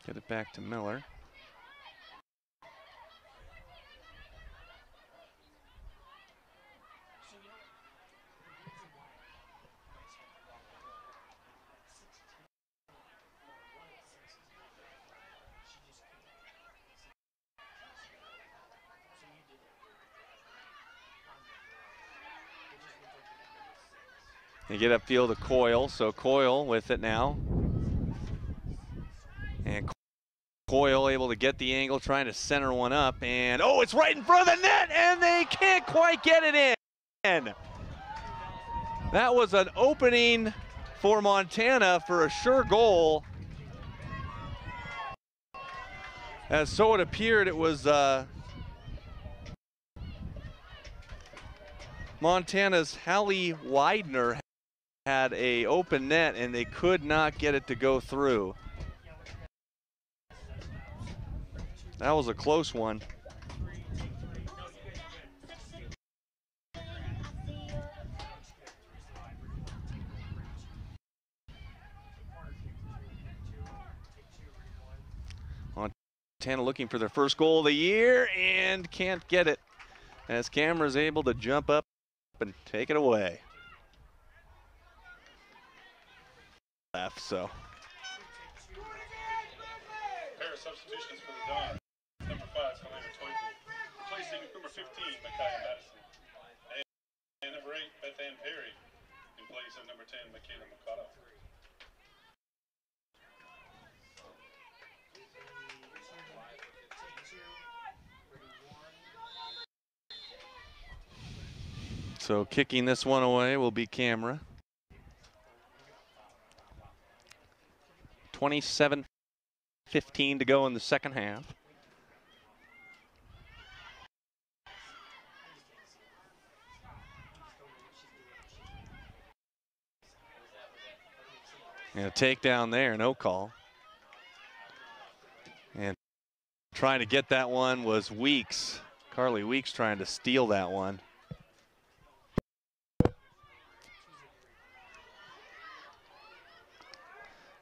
Get it back to Miller. They get upfield to Coyle, so Coyle with it now. And Coyle able to get the angle, trying to center one up, and oh, it's right in front of the net, and they can't quite get it in. That was an opening for Montana for a sure goal. As so it appeared, it was Montana's Hallie Widener had a open net, and they could not get it to go through. That was a close one. Montana looking for their first goal of the year and can't get it, as Cameron's able to jump up and take it away. Left, so. Pair of substitutions for the Dons. Number 5, Helena Teufel. Replacing number 15, Micaiah Madison. And number 8, Beth Ann Perry. In place of number 10, Michaela Mikado. So kicking this one away will be Camera. 27-15 to go in the second half. And a takedown there, no call. And trying to get that one was Weeks. Carly Weeks trying to steal that one.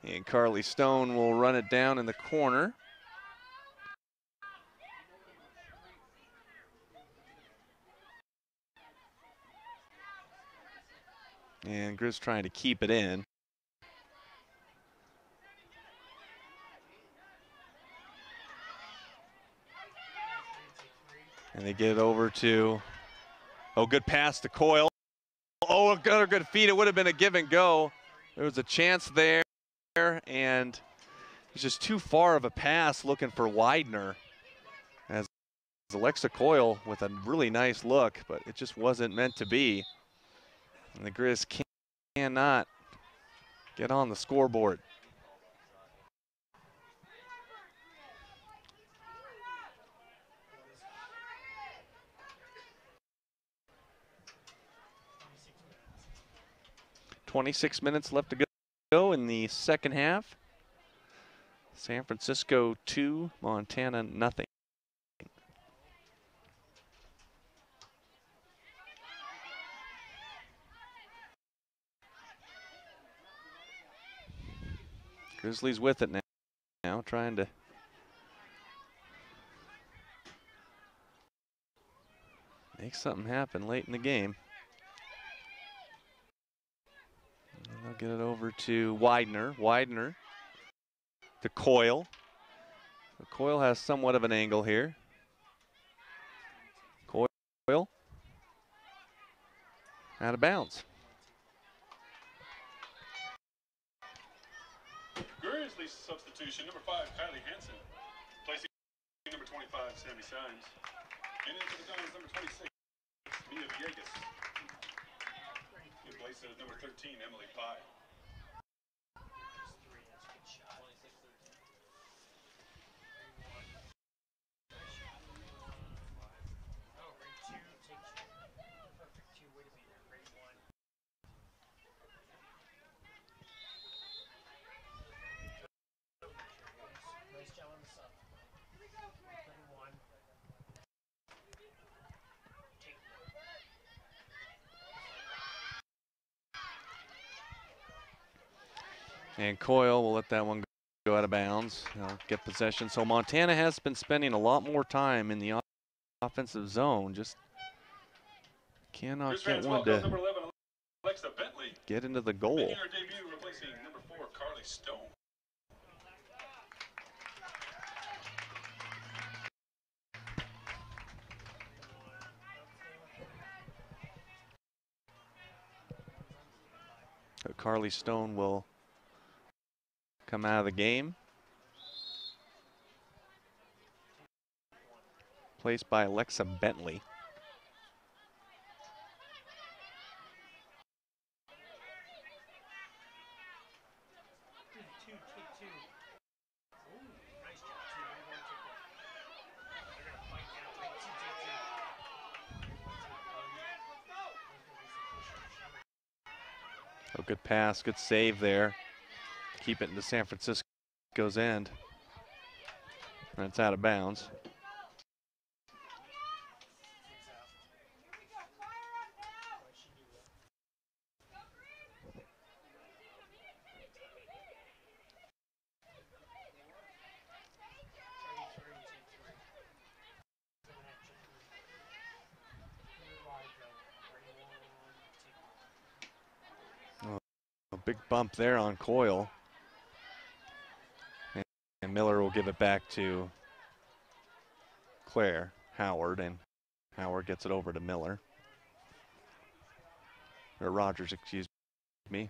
And Carly Stone will run it down in the corner. And Grizz trying to keep it in. And they get it over to, oh, good pass to Coyle. Oh, another good feed. It would have been a give and go. There was a chance there, and it's just too far of a pass looking for Widener. As Alexa Coyle with a really nice look, but it just wasn't meant to be. And the Grizz cannot get on the scoreboard. .26 minutes left to go in the second half. San Francisco 2, Montana nothing. Grizzlies with it now, trying to make something happen late in the game. And they'll get it over to Widener. Widener to Coyle. So Coyle has somewhat of an angle here. Coyle out of bounds. Grizzly substitution, number 5, Kylie Hansen. Placing number 25, Sammy Symes. And into the Dons, number 26, Mia Villegas. In place of number 13, Emily Pye. And Coyle will let that one go out of bounds. Get possession. So Montana has been spending a lot more time in the offensive zone. Just cannot get one to number 11, Alexa Bentley, get into the goal. making her debut, replacing number 4, Carly Stone. So Carly Stone will come out of the game. Placed by Alexa Bentley. Oh, good pass, good save there. Keep it into San Francisco's end. And it's out of bounds. A big bump there on Coyle. And Miller will give it back to Claire Howard, and Howard gets it over to Miller. Or Rogers, excuse me.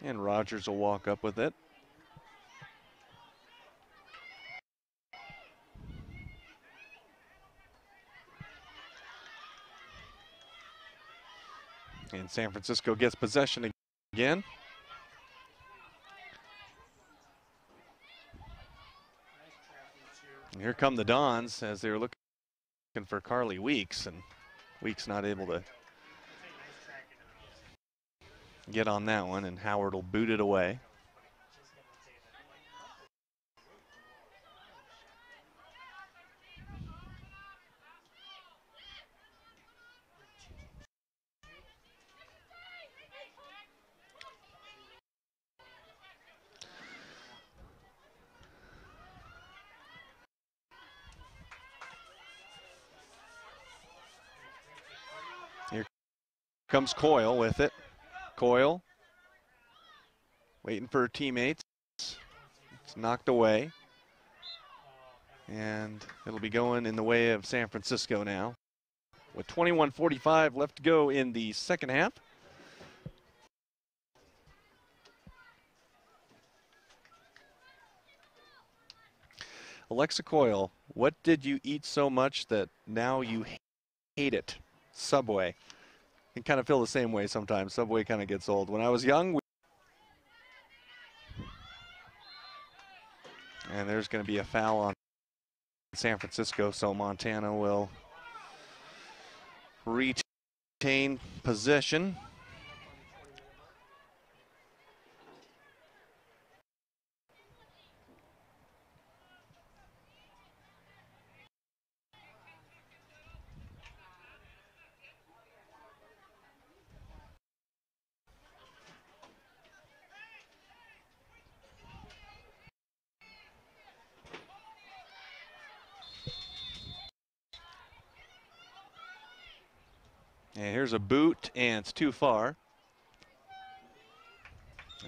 And Rogers will walk up with it. And San Francisco gets possession again. And here come the Dons as they were looking for Carly Weeks, and Weeks not able to get on that one, and Howard will boot it away. Here comes Coyle with it. Coyle waiting for her teammates. It's knocked away. And it'll be going in the way of San Francisco now. With 21:45 left to go in the second half. Alexa Coyle, what did you eat so much that now you hate it? Subway. Can kind of feel the same way sometimes. Subway kind of gets old. When I was young, and there's going to be a foul on San Francisco, so Montana will retain possession. And here's a boot, and it's too far.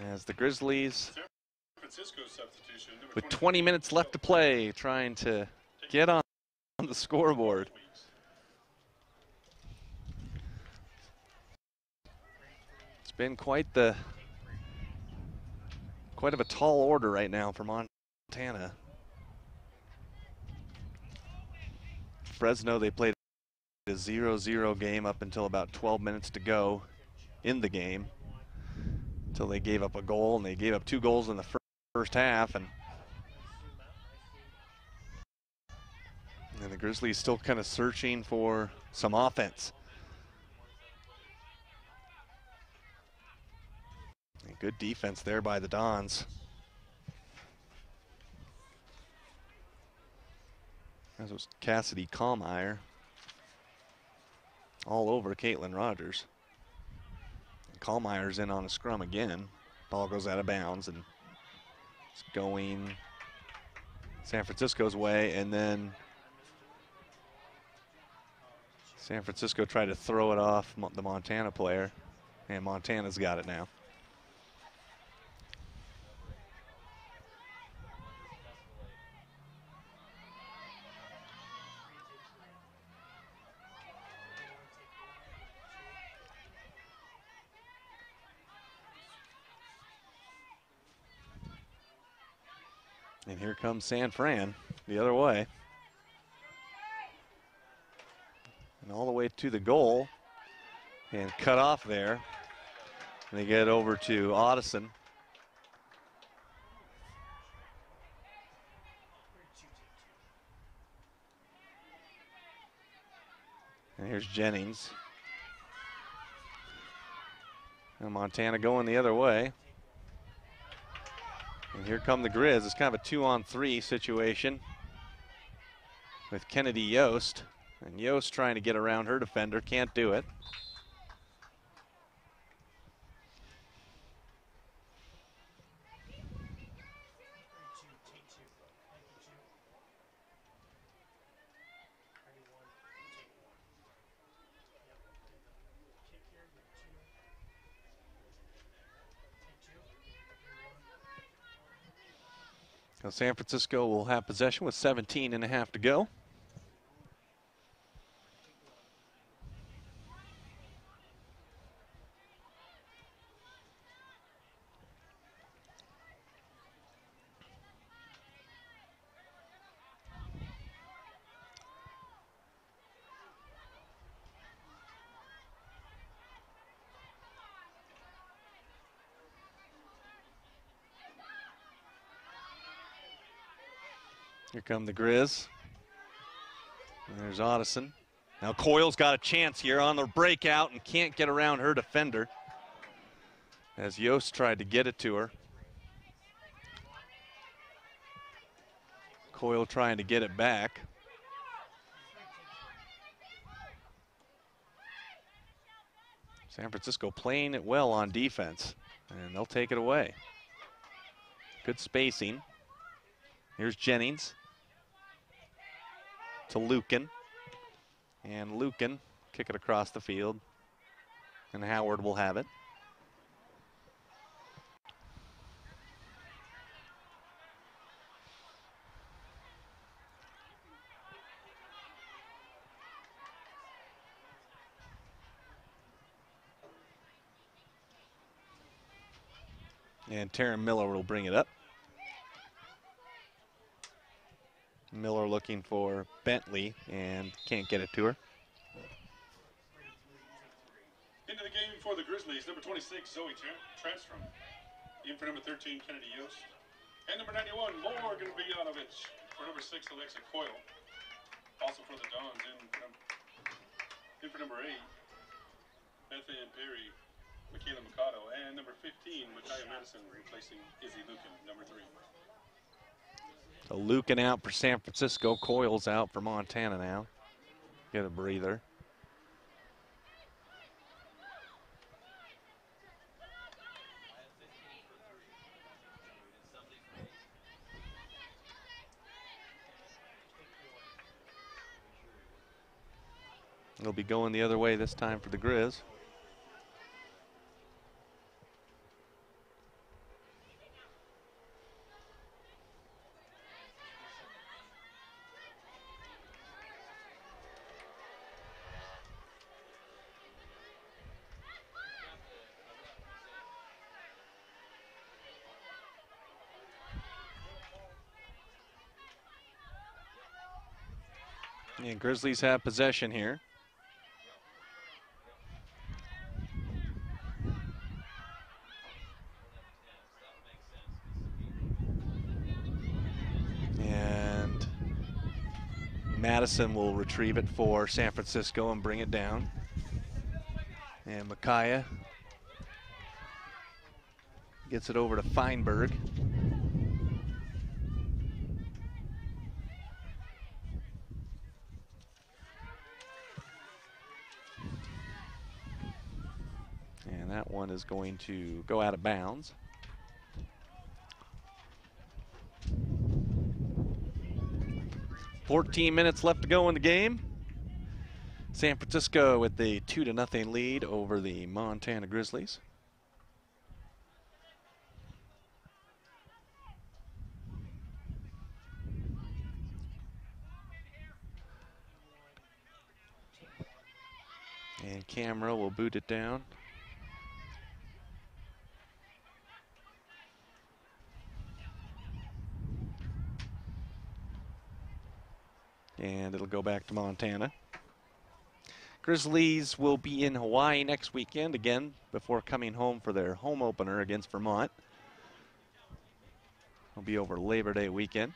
As the Grizzlies, with 20 minutes left to play, trying to get on the scoreboard. It's been quite of a tall order right now for Montana. Fresno, they played a 0-0 game up until about 12 minutes to go in the game, until they gave up a goal, and they gave up 2 goals in the first half, and the Grizzlies still kind of searching for some offense. Good defense there by the Dons. That was Cassidy Kallmeyer all over Caitlin Rogers. Kallmeyer's in on a scrum again. Ball goes out of bounds and it's going San Francisco's way, and then San Francisco tried to throw it off the Montana player, and Montana's got it now. And here comes San Fran the other way. And all the way to the goal. And cut off there. And they get over to Otteson. And here's Jennings. And Montana going the other way. And here come the Grizz. It's kind of a 2-on-3 situation with Kennedy Yost. And Yost trying to get around her defender, can't do it. So San Francisco will have possession with 17.5 to go. Here come the Grizz. And there's Otteson. Now Coyle's got a chance here on the breakout and can't get around her defender as Yost tried to get it to her. Coyle trying to get it back. San Francisco playing it well on defense, and they'll take it away. Good spacing. Here's Jennings to Lucan. And Lucan kick it across the field. And Howard will have it. And Taryn Miller will bring it up. Miller looking for Bentley and can't get it to her. Into the game for the Grizzlies, number 26, Zoe Transtrom. In for number 13, Kennedy Yost. And number 91, Morgan Bojanovic. For number 6, Alexa Coyle. Also for the Dons, in for number 8, Bethany Perry, Michaela Mikado. And number 15, Micaiah Madison, replacing Izzy Lucan, number 3. So Lucan out for San Francisco. Coyle's out for Montana now. Get a breather. They'll be going the other way this time for the Grizz. And Grizzlies have possession here. And Madison will retrieve it for San Francisco and bring it down. And Micaiah Gets it over to Feinberg. And that one is going to go out of bounds. "14 minutes left to go in the game. San Francisco with the 2-0 lead over the Montana Grizzlies. And Camera will boot it down. And it'll go back to Montana. Grizzlies will be in Hawaii next weekend again before coming home for their home opener against Vermont. It'll be over Labor Day weekend.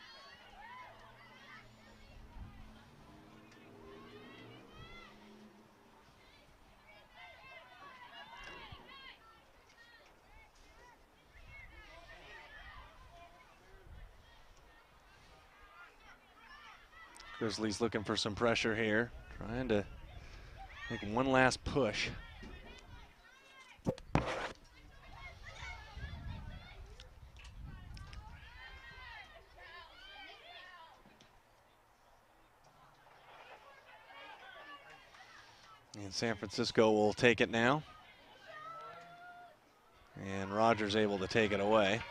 Grizzlies looking for some pressure here, trying to make one last push. And San Francisco will take it now. And Rogers able to take it away.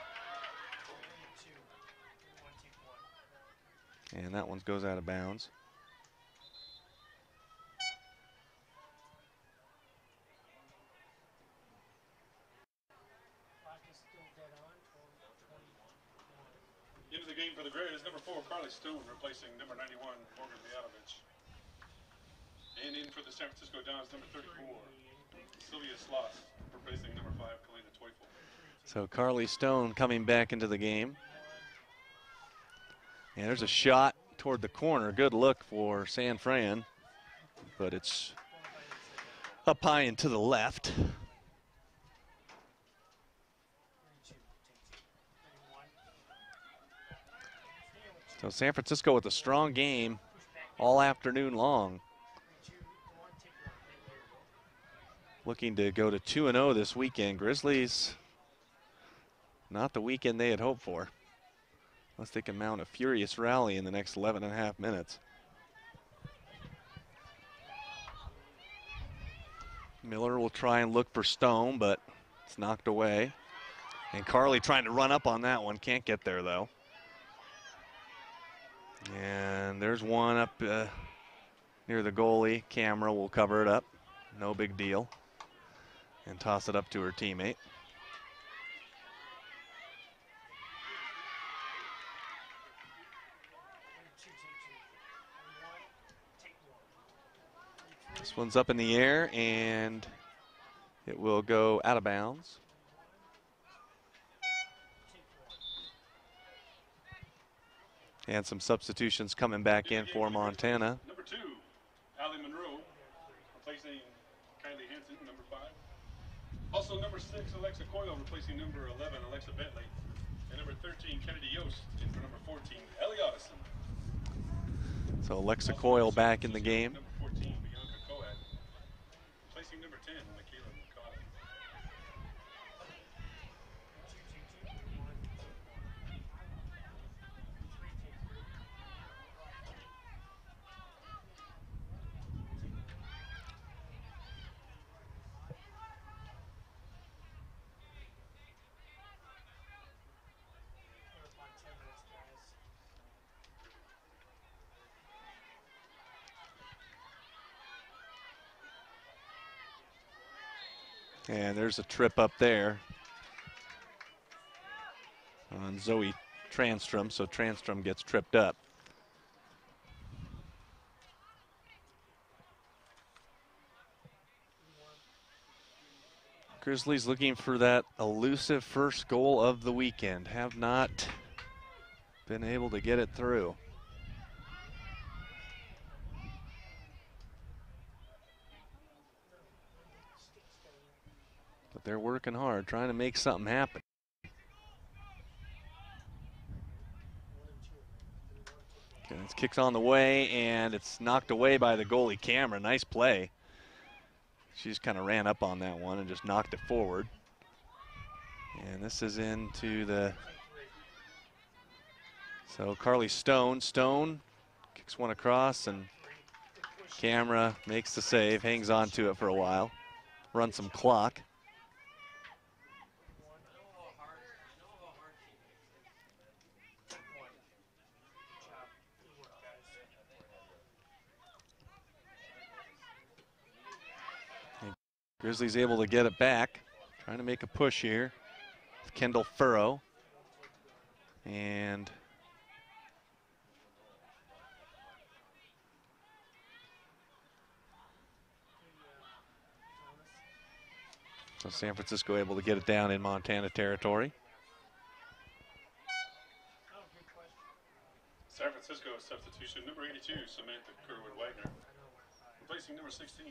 And that one goes out of bounds. Into the game for the Grizz, number 4, Carly Stone, replacing number 91, Morgan Mianovich. And in for the San Francisco Dons, number 34, Sylvia Sloss, replacing number 5, Kalina Teufel. So Carly Stone coming back into the game. And there's a shot toward the corner. Good look for San Fran, but it's up high and to the left. So San Francisco with a strong game all afternoon long. Looking to go to 2-0 this weekend. Grizzlies, not the weekend they had hoped for, unless they can mount a furious rally in the next 11.5 minutes. Miller will try and look for Stone, but it's knocked away. And Carly trying to run up on that one. Can't get there, though. And there's one up near the goalie. Camera will cover it up. No big deal. And toss it up to her teammate. This one's up in the air, and it will go out of bounds. And some substitutions coming back in for Montana. Number 2, Allie Monroe, replacing Kylie Hansen, number 5. Also number 6, Alexa Coyle, replacing number 11, Alexa Bentley. And number 13, Kennedy Yost, in for number 14, Ellie Otteson. So Alexa Coyle back in the game. Number 14, Bianca Coad, replacing number 10, Michaela McCall. And there's a trip up there on Zoe Transtrom, so Transtrom gets tripped up. Grizzlies looking for that elusive first goal of the weekend. Have not been able to get it through. But they're working hard, trying to make something happen. And it's kicked on the way, and it's knocked away by the goalie, Cameron. Nice play. She just kind of ran up on that one and just knocked it forward. And this is into the... So Carly Stone. Stone kicks one across, and Camera makes the save, hangs on to it for a while. Run some clock. Grizzlies able to get it back. Trying to make a push here. Kendall Furrow. And so San Francisco able to get it down in Montana territory. San Francisco substitution, number 82, Samantha Kerwood-Wagner. Replacing number 16,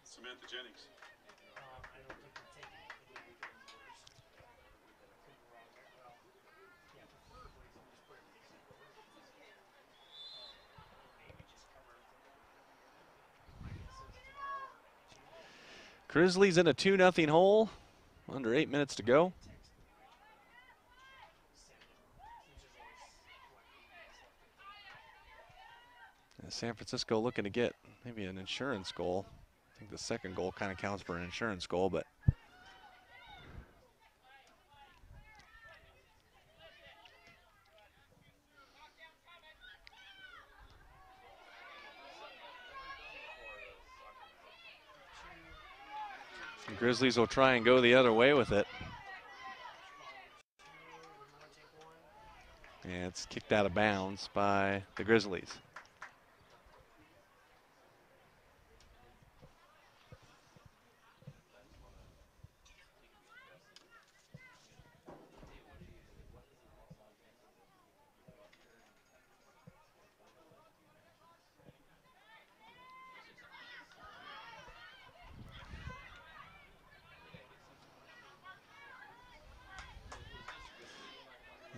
Samantha Jennings. Grizzlies in a 2-0 hole. Under 8 minutes to go. And San Francisco looking to get maybe an insurance goal. I think the second goal kind of counts for an insurance goal, but the Grizzlies will try and go the other way with it. And it's kicked out of bounds by the Grizzlies.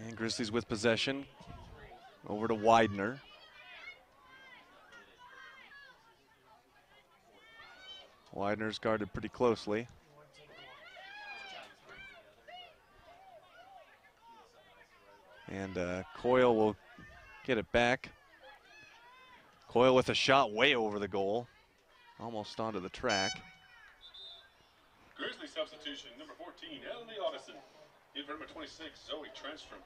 And Grizzlies with possession. Over to Widener. Widener's guarded pretty closely. And Coyle will get it back. Coyle with a shot way over the goal. Almost onto the track. Grizzly substitution, number 14, Ellie Audison. In for number 26, Zoe Transtrom.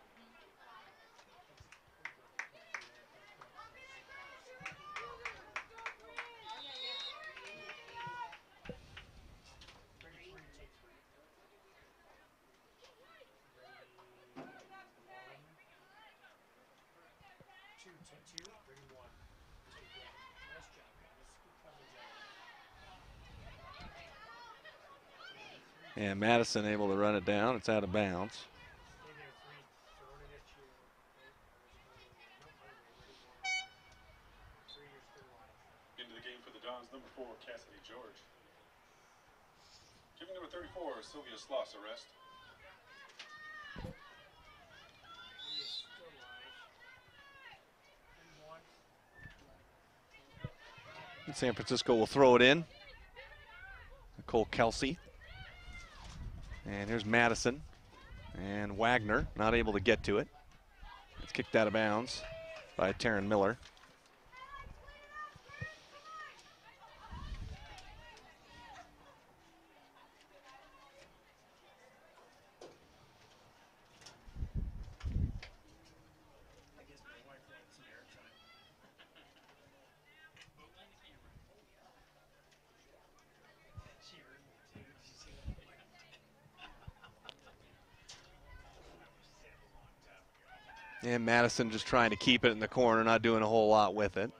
And Madison able to run it down. It's out of bounds. Into the game for the Dons, number 4, Cassidy George. Giving number 34, Sylvia Sloss a rest. And San Francisco will throw it in. Nicole Kelsey. And here's Madison. And Wagner not able to get to it. It's kicked out of bounds by Taryn Miller. And Madison just trying to keep it in the corner, not doing a whole lot with it.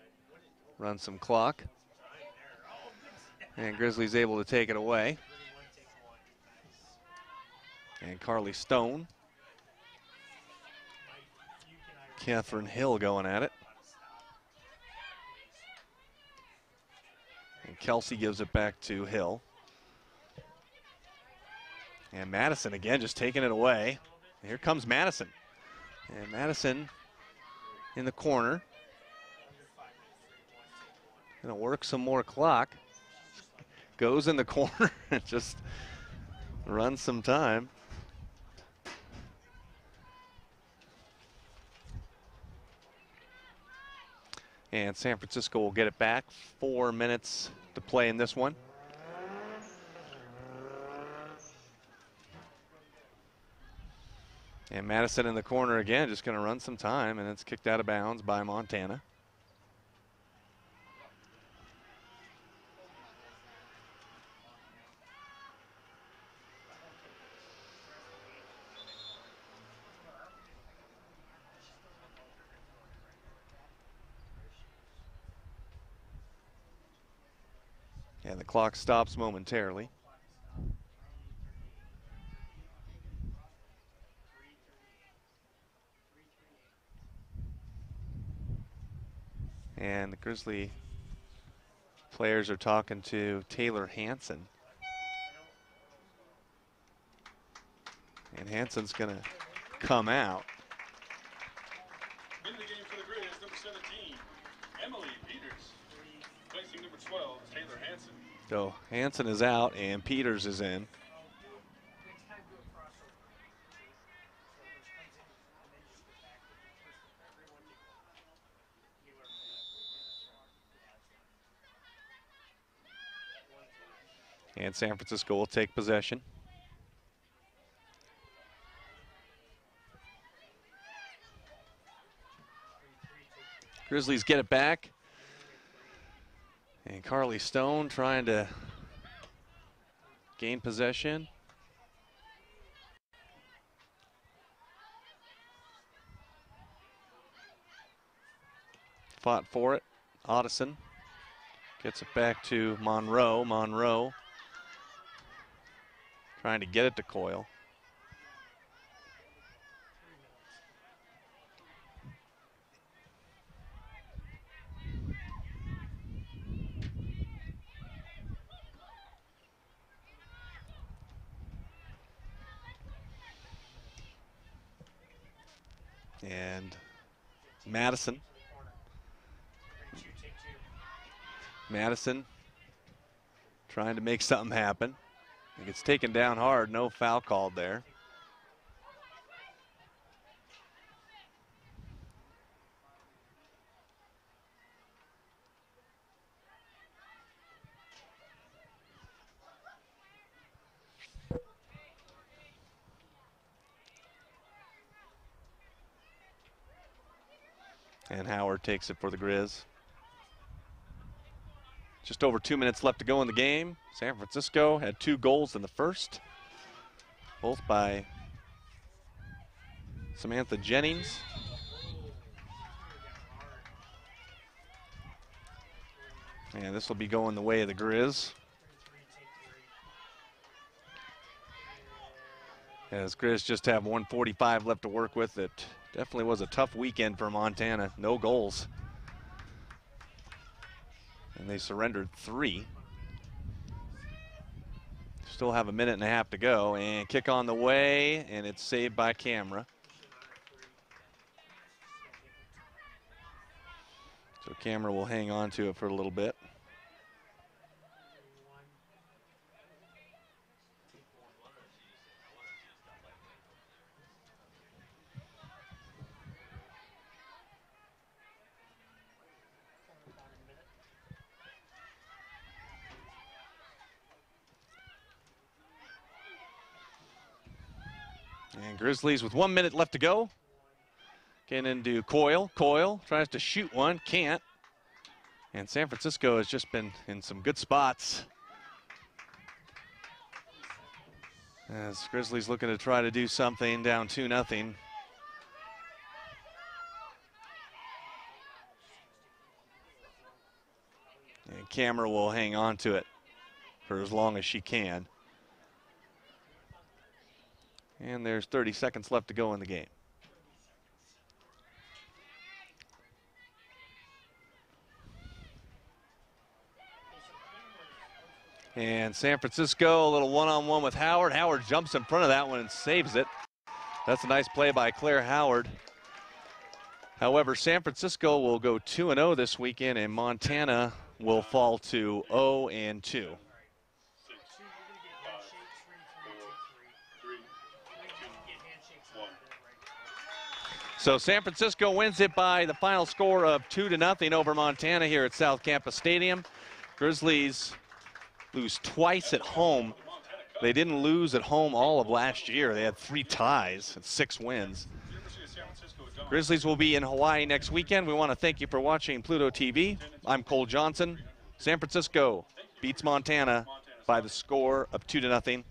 Run some clock. And Grizzlies able to take it away. And Carly Stone. Catherine Hill going at it. And Kelsey gives it back to Hill. And Madison again just taking it away. Here comes Madison. And Madison in the corner. Gonna work some more clock. Goes in the corner and just runs some time. And San Francisco will get it back. 4 minutes to play in this one. And Madison in the corner again, just going to run some time, and it's kicked out of bounds by Montana. And the clock stops momentarily. And the Grizzly players are talking to Taylor Hanson. And Hanson's going to come out. In the game for the Grizz, number 17, Emily Peters. Placing number 12, Taylor Hanson. So Hanson is out and Peters is in. And San Francisco will take possession. Grizzlies get it back. And Carly Stone trying to gain possession. Fought for it. Otteson gets it back to Monroe. Monroe trying to get it to Coyle. And Madison. Madison trying to make something happen. It gets taken down hard, no foul called there. And Howard takes it for the Grizz. Just over 2 minutes left to go in the game. San Francisco had 2 goals in the first, both by Samantha Jennings. And this will be going the way of the Grizz. As Grizz just have 1:45 left to work with. It definitely was a tough weekend for Montana. No goals. And they surrendered 3. Still have a minute and a half to go. And kick on the way, and it's saved by Camera. So Camera will hang on to it for a little bit. And Grizzlies with 1 minute left to go. Getting into Coyle. Coyle tries to shoot one, can't. And San Francisco has just been in some good spots. As Grizzlies looking to try to do something, down 2-0. And Camera will hang on to it for as long as she can. And there's 30 seconds left to go in the game. And San Francisco, a little one-on-one with Howard. Howard jumps in front of that one and saves it. That's a nice play by Claire Howard. However, San Francisco will go 2-0 this weekend, and Montana will fall to 0 and 2. 6, 5, 4, 3, 2, 1. So San Francisco wins it by the final score of 2-0 over Montana here at South Campus Stadium. Grizzlies lose twice at home. They didn't lose at home all of last year. They had 3 ties and 6 wins. University of San Francisco at dawn. Grizzlies will be in Hawaii next weekend. We want to thank you for watching Pluto TV. I'm Cole Johnson. San Francisco beats Montana by the score of 2-0.